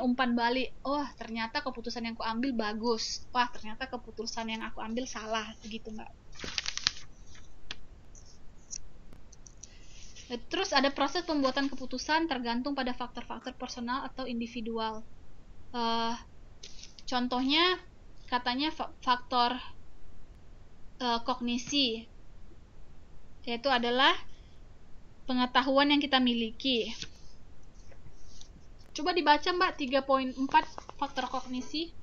umpan balik. Oh ternyata keputusan yang aku ambil bagus. Wah ternyata keputusan yang aku ambil salah. Begitu Mbak. Terus ada proses pembuatan keputusan tergantung pada faktor-faktor personal atau individual. Contohnya katanya faktor kognisi, yaitu adalah pengetahuan yang kita miliki. Coba dibaca Mbak 3.4 faktor kognisi.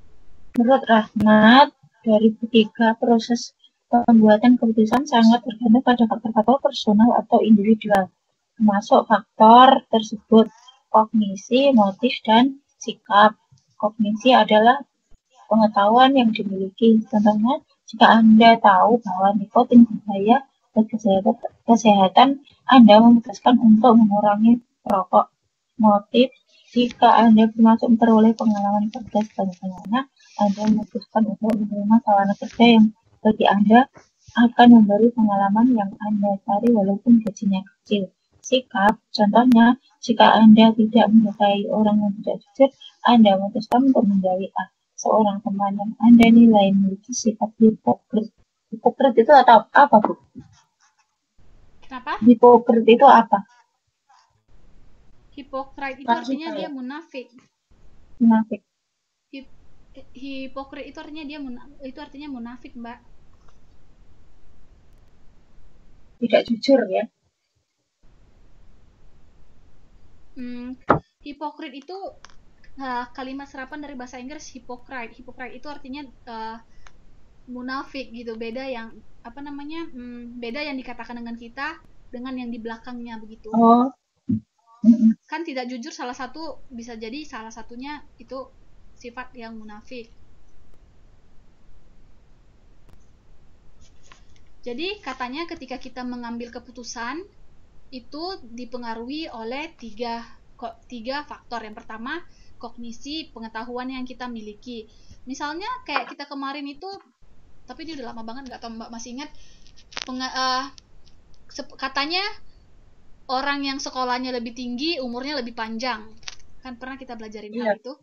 Menurut Rahmat, dari ketiga proses pembuatan keputusan sangat tergantung pada faktor-faktor personal atau individual, termasuk faktor tersebut kognisi, motif, dan sikap. Kognisi adalah pengetahuan yang dimiliki. Contohnya, jika Anda tahu bahwa nikotin berbahaya bagi kesehatan, Anda memutuskan untuk mengurangi rokok. Motif, jika Anda bermaksud memperoleh pengalaman kerja sebanyak-banyaknya, Anda memutuskan untuk menerima tawaran kerja yang bagi Anda akan memberi pengalaman yang Anda cari walaupun gajinya kecil. Sikap, contohnya, jika Anda tidak menyukai orang yang tidak jujur, Anda memutuskan untuk menjauhi seorang teman yang Anda nilai memiliki sifat hipokrit. Hipokrit itu atau apa, Bu? Kenapa? Hipokrit itu apa? Hipokrit itu artinya dia munafik. Munafik. Hipokrit itu artinya munafik, Mbak. Tidak jujur ya. Hipokrit itu kalimat serapan dari bahasa Inggris hypocrite. Hypocrite itu artinya munafik gitu. Beda yang beda yang dikatakan dengan kita dengan yang di belakangnya begitu. Oh. Kan tidak jujur bisa jadi salah satunya itu sifat yang munafik. Jadi katanya ketika kita mengambil keputusan itu dipengaruhi oleh tiga faktor. Yang pertama kognisi, pengetahuan yang kita miliki. Misalnya kayak kita kemarin itu, tapi ini udah lama banget, nggak tahu Mbak masih ingat, katanya orang yang sekolahnya lebih tinggi umurnya lebih panjang, kan pernah kita belajarin hal itu.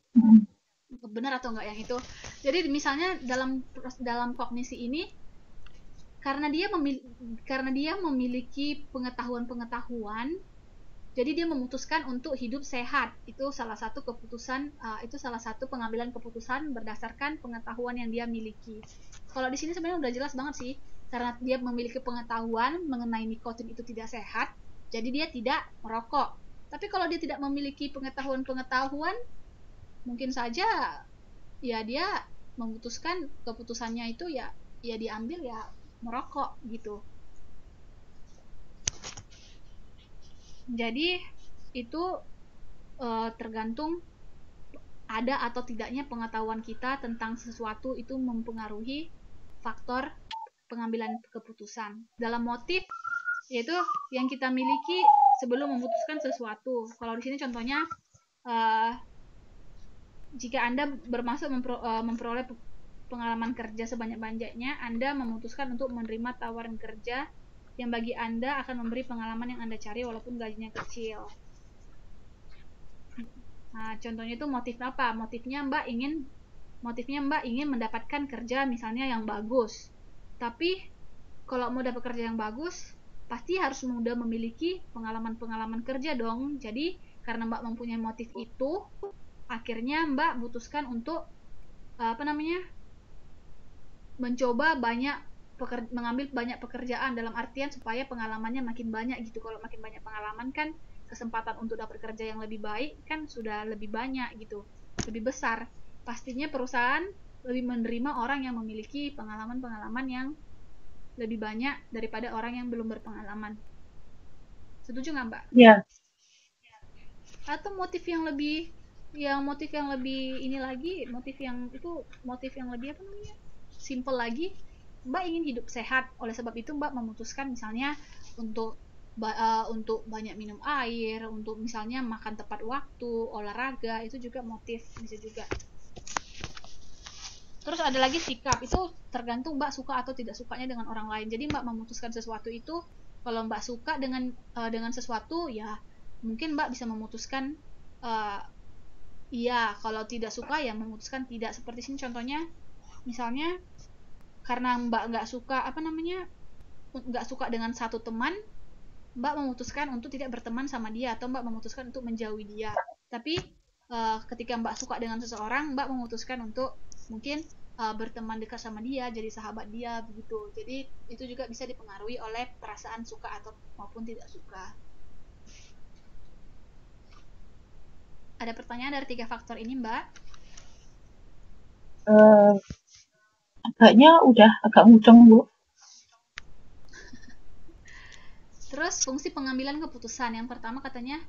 Benar atau enggak yang itu? Jadi misalnya dalam kognisi ini karena dia memiliki pengetahuan, jadi dia memutuskan untuk hidup sehat. Itu salah satu pengambilan keputusan berdasarkan pengetahuan yang dia miliki. Kalau di sini sebenarnya udah jelas banget sih, karena dia memiliki pengetahuan mengenai nikotin itu tidak sehat, jadi dia tidak merokok. Tapi kalau dia tidak memiliki pengetahuan, mungkin saja ya dia memutuskan keputusannya itu ya diambil ya merokok gitu. Jadi itu tergantung ada atau tidaknya pengetahuan kita tentang sesuatu itu mempengaruhi faktor pengambilan keputusan. Dalam motif yaitu yang kita miliki sebelum memutuskan sesuatu. Kalau di sini contohnya jika Anda bermaksud memperoleh pengalaman kerja sebanyak-banyaknya, Anda memutuskan untuk menerima tawaran kerja yang bagi Anda akan memberi pengalaman yang Anda cari walaupun gajinya kecil. Nah, contohnya itu motif apa? Motifnya Mbak ingin mendapatkan kerja misalnya yang bagus. Tapi kalau mau dapat kerja yang bagus, pasti harus sudah memiliki pengalaman kerja dong. Jadi karena Mbak mempunyai motif itu, akhirnya Mbak memutuskan untuk mencoba banyak mengambil banyak pekerjaan, dalam artian supaya pengalamannya makin banyak gitu. Kalau makin banyak pengalaman kan kesempatan untuk dapat kerja yang lebih baik kan sudah lebih banyak gitu, lebih besar. Pastinya perusahaan lebih menerima orang yang memiliki pengalaman-pengalaman yang lebih banyak daripada orang yang belum berpengalaman. Setuju nggak, Mbak? Ya, Atau motif yang lebih ini lagi, motif yang lebih apa namanya? Simple lagi, Mbak ingin hidup sehat, oleh sebab itu Mbak memutuskan misalnya untuk banyak minum air, untuk misalnya makan tepat waktu, olahraga, itu juga motif, bisa juga. Terus ada lagi sikap, itu tergantung Mbak suka atau tidak sukanya dengan orang lain. Jadi Mbak memutuskan sesuatu itu, kalau Mbak suka dengan sesuatu, ya mungkin Mbak bisa memutuskan iya, kalau tidak suka ya memutuskan tidak. Seperti sini contohnya, misalnya karena Mbak nggak suka dengan satu teman, Mbak memutuskan untuk tidak berteman sama dia, atau Mbak memutuskan untuk menjauhi dia. Tapi ketika Mbak suka dengan seseorang, Mbak memutuskan untuk mungkin berteman dekat sama dia, jadi sahabat dia, begitu. Jadi itu juga bisa dipengaruhi oleh perasaan suka atau maupun tidak suka. Ada pertanyaan dari 3 faktor ini, Mbak? agaknya udah agak nguceng, Bu. Terus fungsi pengambilan keputusan. Yang pertama katanya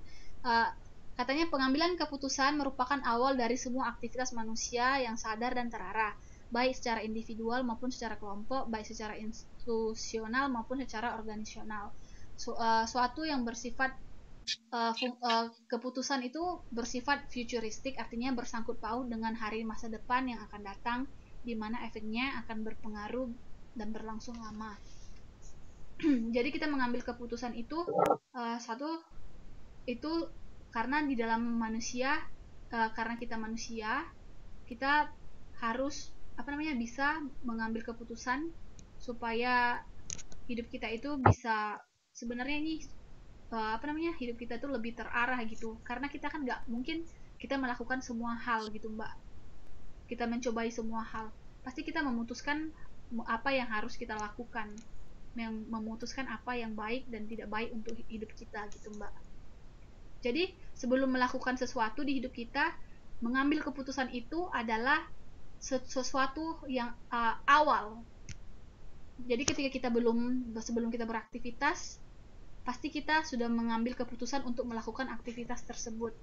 pengambilan keputusan merupakan awal dari semua aktivitas manusia yang sadar dan terarah, baik secara individual maupun secara kelompok, baik secara institusional maupun secara organisasional. Suatu yang bersifat keputusan itu bersifat futuristik, artinya bersangkut paut dengan hari masa depan yang akan datang, di mana efeknya akan berpengaruh dan berlangsung lama. Jadi kita mengambil keputusan itu itu karena di dalam manusia, karena kita manusia, kita harus bisa mengambil keputusan supaya hidup kita itu bisa, sebenarnya ini hidup kita itu lebih terarah gitu, karena kita kan nggak mungkin kita melakukan semua hal gitu, Mbak. Kita mencobai semua hal, pasti kita memutuskan apa yang harus kita lakukan, memutuskan apa yang baik dan tidak baik untuk hidup kita gitu, Mbak. Jadi sebelum melakukan sesuatu di hidup kita, mengambil keputusan itu adalah sesuatu yang awal. Jadi ketika sebelum kita beraktivitas, pasti kita sudah mengambil keputusan untuk melakukan aktivitas tersebut.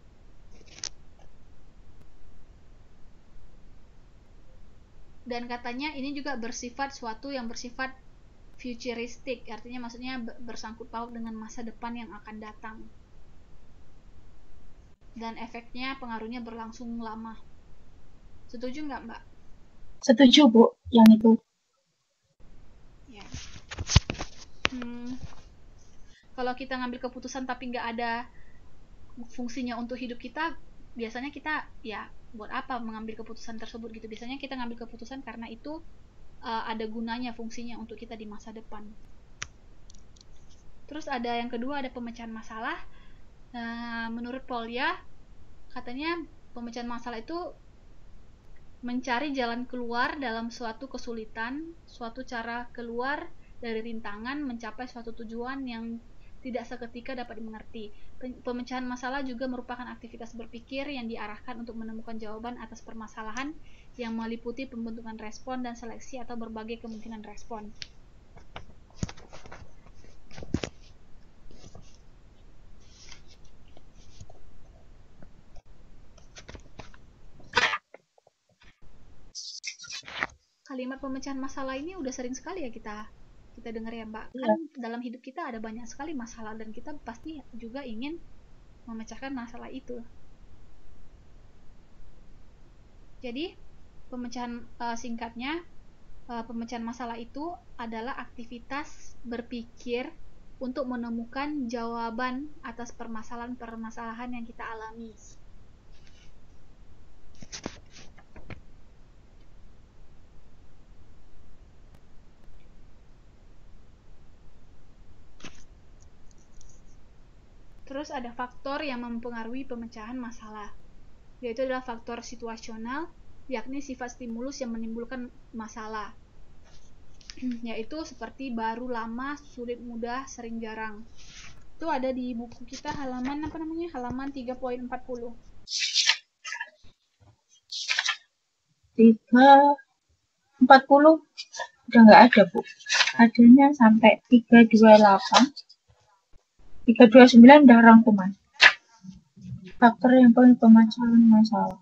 Dan katanya ini juga suatu yang bersifat futuristik, artinya maksudnya bersangkut paut dengan masa depan yang akan datang. Dan efeknya, pengaruhnya berlangsung lama. Setuju nggak, Mbak? Setuju, Bu, yang itu. Ya. Kalau kita ngambil keputusan tapi nggak ada fungsinya untuk hidup kita, biasanya kita ya buat apa mengambil keputusan tersebut gitu. Biasanya kita ngambil keputusan karena itu ada gunanya, fungsinya untuk kita di masa depan. Terus ada yang kedua, ada pemecahan masalah. Menurut Polya, katanya pemecahan masalah itu mencari jalan keluar dalam suatu kesulitan, suatu cara keluar dari rintangan, mencapai suatu tujuan yang tidak seketika dapat dimengerti. Pemecahan masalah juga merupakan aktivitas berpikir yang diarahkan untuk menemukan jawaban atas permasalahan yang meliputi pembentukan respon dan seleksi atau berbagai kemungkinan respon. Kalimat pemecahan masalah ini udah sering sekali ya kita dengar ya, Mbak. Kan dalam hidup kita ada banyak sekali masalah dan kita pasti juga ingin memecahkan masalah itu. Jadi pemecahan singkatnya, pemecahan masalah itu adalah aktivitas berpikir untuk menemukan jawaban atas permasalahan-permasalahan yang kita alami. Terus ada faktor yang mempengaruhi pemecahan masalah, yaitu adalah faktor situasional, yakni sifat stimulus yang menimbulkan masalah. yaitu seperti baru, lama, sulit, mudah, sering, jarang. Itu ada di buku kita halaman halaman 3.40. 3.40 udah nggak ada, Bu. Adanya sampai 3.28. 3.29 udah rangkuman. Faktor yang paling pemecahan masalah.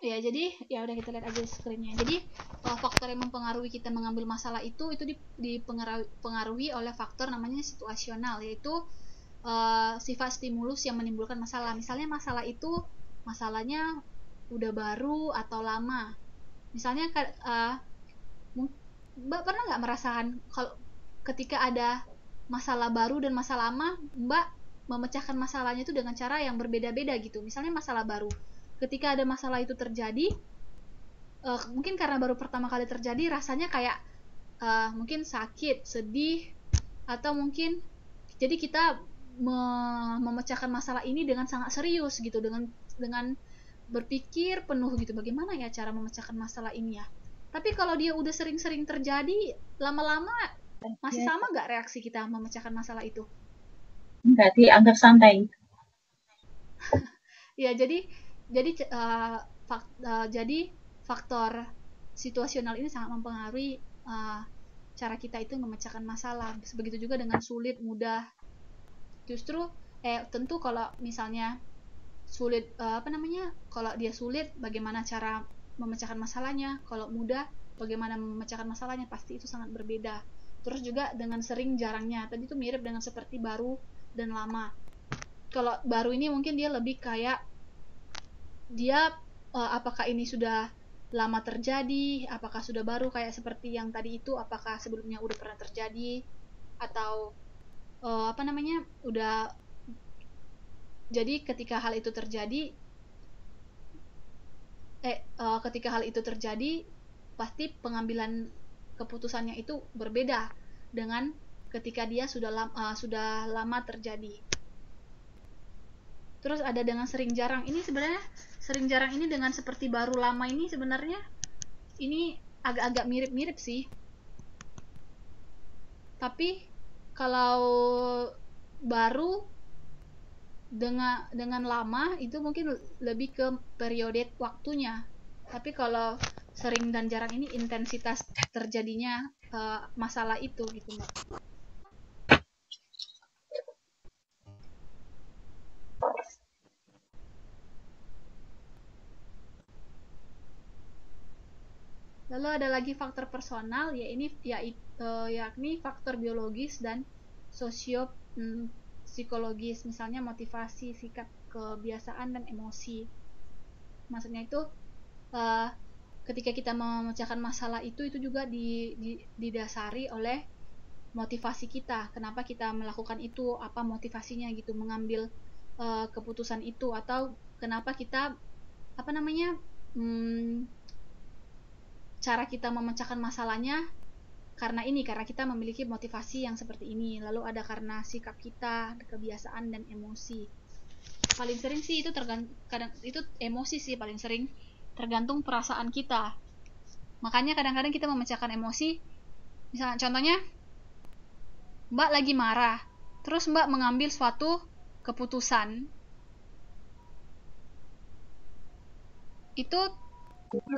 Ya, jadi ya udah kita lihat aja screen-nya. Jadi faktor yang mempengaruhi kita mengambil masalah itu dipengaruhi oleh faktor namanya situasional, yaitu sifat stimulus yang menimbulkan masalah. Misalnya masalahnya udah baru atau lama. Misalnya Mbak pernah nggak merasakan kalau ketika ada masalah baru dan masalah lama, Mbak memecahkan masalahnya itu dengan cara yang berbeda-beda gitu. Misalnya masalah baru, ketika ada masalah itu terjadi, mungkin karena baru pertama kali terjadi, rasanya kayak mungkin sakit, sedih, atau mungkin jadi kita memecahkan masalah ini dengan sangat serius gitu, dengan berpikir penuh gitu, bagaimana ya cara memecahkan masalah ini ya. Tapi kalau dia udah sering-sering terjadi, lama-lama masih sama nggak reaksi kita memecahkan masalah itu? Enggak, dianggap santai. Ya, jadi faktor situasional ini sangat mempengaruhi cara kita itu memecahkan masalah. Begitu juga dengan sulit, mudah. Justru tentu kalau misalnya sulit, kalau dia sulit, bagaimana cara memecahkan masalahnya. Kalau mudah, bagaimana memecahkan masalahnya, pasti itu sangat berbeda. Terus juga dengan sering, jarangnya, tadi itu mirip dengan seperti baru dan lama. Kalau baru ini mungkin dia lebih kayak dia apakah ini sudah lama terjadi, apakah sudah baru, kayak seperti yang tadi itu, apakah sebelumnya udah pernah terjadi, atau udah. Jadi ketika hal itu terjadi, pasti pengambilan keputusannya itu berbeda dengan ketika dia sudah lama terjadi. Terus ada dengan sering jarang. Ini sebenarnya sering jarang ini dengan seperti baru lama ini sebenarnya ini agak-agak mirip-mirip sih. Tapi kalau baru dengan lama itu mungkin lebih ke periode waktunya. Tapi kalau sering dan jarang ini intensitas terjadinya masalah itu gitu, Mbak. Lalu ada lagi faktor personal, yakni faktor biologis dan psikologis, misalnya motivasi, sikap, kebiasaan, dan emosi. Maksudnya itu ketika kita memecahkan masalah itu juga didasari oleh motivasi kita, kenapa kita melakukan itu, apa motivasinya gitu, mengambil keputusan itu, atau kenapa kita cara kita memecahkan masalahnya karena kita memiliki motivasi yang seperti ini. Lalu ada karena sikap kita, kebiasaan, dan emosi. Paling sering sih itu itu emosi sih paling sering, tergantung perasaan kita. Makanya kadang-kadang kita memecahkan emosi, misalnya contohnya Mbak lagi marah, terus Mbak mengambil suatu keputusan, itu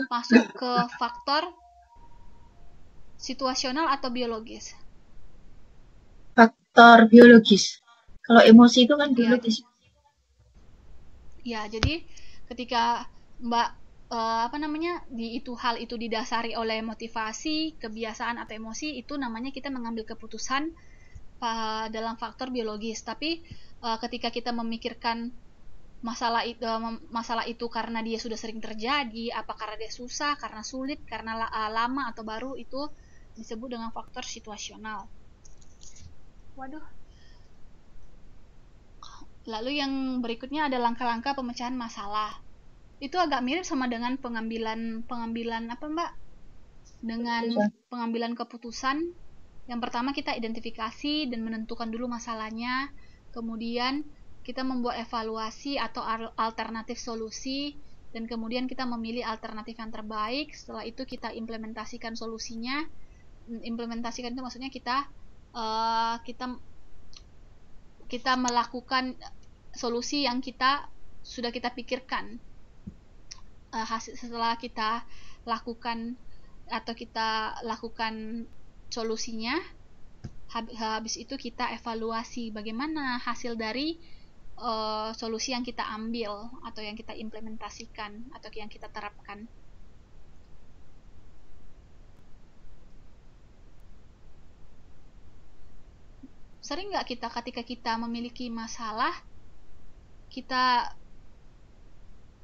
masuk ke faktor situasional atau biologis? Faktor biologis. Kalau emosi itu kan biologis. Ya, jadi ketika Mbak hal itu didasari oleh motivasi, kebiasaan, atau emosi, itu namanya kita mengambil keputusan dalam faktor biologis. Tapi ketika kita memikirkan masalah itu karena dia sudah sering terjadi, apa karena dia susah, karena sulit, karena lama atau baru, itu disebut dengan faktor situasional. Waduh. Lalu yang berikutnya ada langkah-langkah pemecahan masalah. Itu agak mirip sama dengan pengambilan apa, Mbak? Dengan pengambilan keputusan. Yang pertama kita identifikasi dan menentukan dulu masalahnya. Kemudian kita membuat evaluasi atau alternatif solusi, dan kemudian kita memilih alternatif yang terbaik. Setelah itu kita implementasikan solusinya, Implementasikan itu maksudnya kita kita melakukan solusi yang sudah kita pikirkan. Setelah kita lakukan solusinya, habis itu kita evaluasi bagaimana hasil dari solusi yang kita ambil atau yang kita implementasikan atau yang kita terapkan. Sering nggak kita ketika kita memiliki masalah,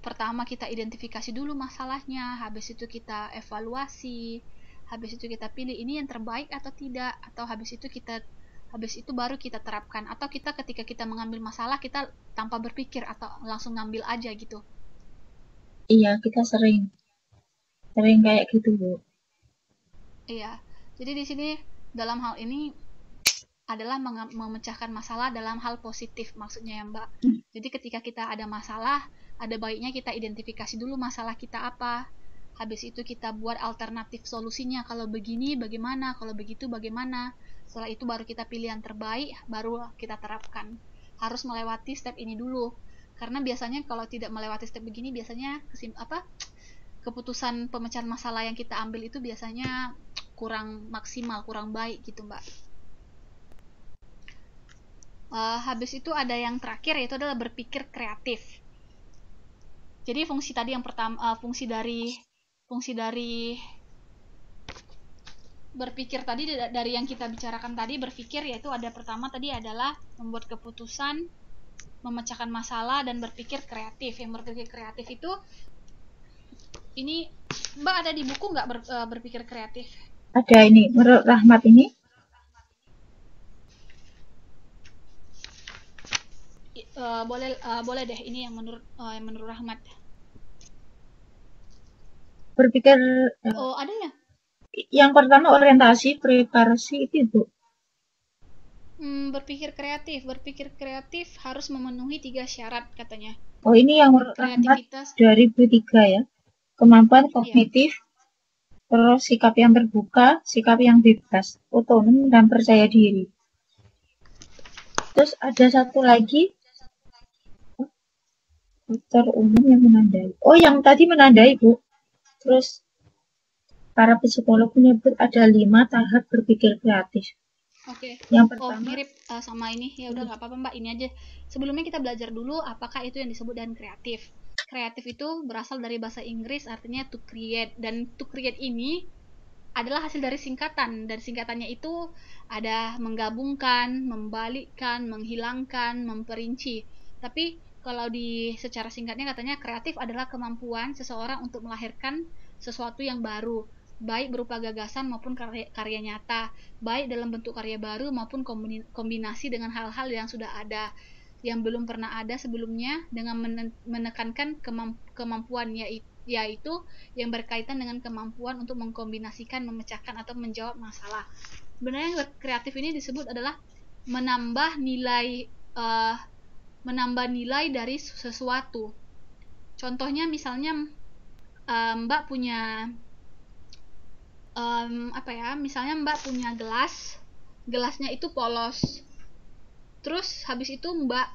pertama kita identifikasi dulu masalahnya, habis itu kita evaluasi, habis itu kita pilih ini yang terbaik atau tidak, atau habis itu baru kita terapkan, atau kita ketika kita mengambil masalah kita tanpa berpikir atau langsung ngambil aja gitu. Iya, kita sering kayak gitu, Bu. Iya, jadi di sini dalam hal ini adalah memecahkan masalah dalam hal positif maksudnya ya Mbak. Jadi ketika kita ada masalah, ada baiknya kita identifikasi dulu masalah kita apa. Habis itu kita buat alternatif solusinya. Kalau begini bagaimana, kalau begitu bagaimana. Setelah itu baru kita pilih yang terbaik, baru kita terapkan. Harus melewati step ini dulu. Karena biasanya kalau tidak melewati step begini, biasanya keputusan pemecahan masalah yang kita ambil itu biasanya kurang maksimal, kurang baik gitu Mbak. Habis itu ada yang terakhir, yaitu adalah berpikir kreatif. Jadi fungsi tadi yang pertama, fungsi dari berpikir tadi dari yang kita bicarakan tadi, berpikir, yaitu ada pertama tadi adalah membuat keputusan, memecahkan masalah, dan berpikir kreatif. Yang berpikir kreatif itu, ini Mbak ada di buku nggak berpikir kreatif? Ada ini, menurut Rahmat ini. Boleh deh, ini yang menurut Rahmat. Berpikir. Oh, ada ya? Yang pertama orientasi, preparasi itu, Bu. Berpikir kreatif harus memenuhi 3 syarat katanya. Oh, ini yang menurut Rahmat 2003 ya. Kemampuan kognitif, terus sikap yang terbuka, sikap yang bebas, otonom dan percaya diri. Terus ada satu lagi, faktor umum yang menandai. Oh, yang tadi menandai, Bu. Terus para psikolog menyebut ada 5 tahap berpikir kreatif. Oke. Yang pertama, mirip sama ini. Ya udah nggak apa-apa Mbak, ini aja. Sebelumnya kita belajar dulu apakah itu yang disebut dengan kreatif. Kreatif itu berasal dari bahasa Inggris, artinya to create, dan to create ini adalah hasil dari singkatan. Dan singkatannya itu ada menggabungkan, membalikkan, menghilangkan, memperinci. Tapi kalau secara singkatnya katanya kreatif adalah kemampuan seseorang untuk melahirkan sesuatu yang baru, baik berupa gagasan maupun karya nyata, baik dalam bentuk karya baru maupun kombinasi dengan hal-hal yang sudah ada, yang belum pernah ada sebelumnya, dengan menekankan kemampuan yaitu yang berkaitan dengan kemampuan untuk mengkombinasikan, memecahkan, atau menjawab masalah. Sebenarnya kreatif ini disebut adalah menambah nilai dari sesuatu. Contohnya misalnya Mbak punya misalnya Mbak punya gelasnya itu polos. Terus habis itu Mbak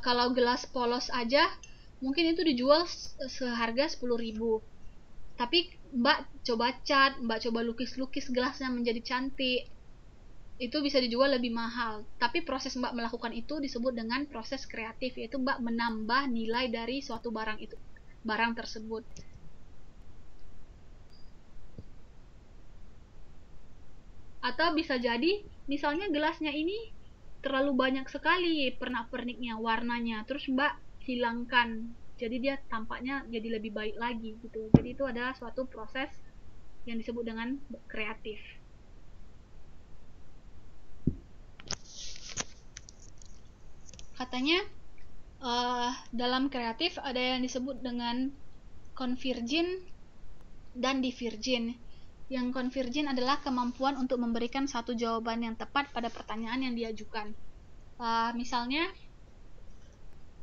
kalau gelas polos aja mungkin itu dijual seharga 10.000. Tapi Mbak coba cat, Mbak coba lukis-lukis gelasnya menjadi cantik, itu bisa dijual lebih mahal. Tapi proses Mbak melakukan itu disebut dengan proses kreatif, yaitu Mbak menambah nilai dari suatu barang tersebut. Atau bisa jadi misalnya gelasnya ini terlalu banyak sekali pernak-perniknya, warnanya, terus Mbak hilangkan, jadi dia tampaknya jadi lebih baik lagi gitu. Jadi itu adalah suatu proses yang disebut dengan kreatif. Katanya dalam kreatif ada yang disebut dengan convergent dan divergent. Yang convergent adalah kemampuan untuk memberikan satu jawaban yang tepat pada pertanyaan yang diajukan. Misalnya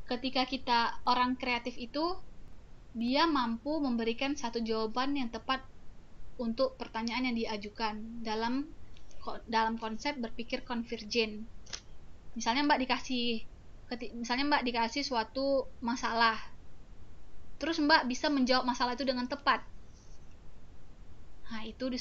ketika orang kreatif itu dia mampu memberikan satu jawaban yang tepat untuk pertanyaan yang diajukan dalam konsep berpikir konvergen. Misalnya Mbak dikasih suatu masalah, terus Mbak bisa menjawab masalah itu dengan tepat. Nah, itu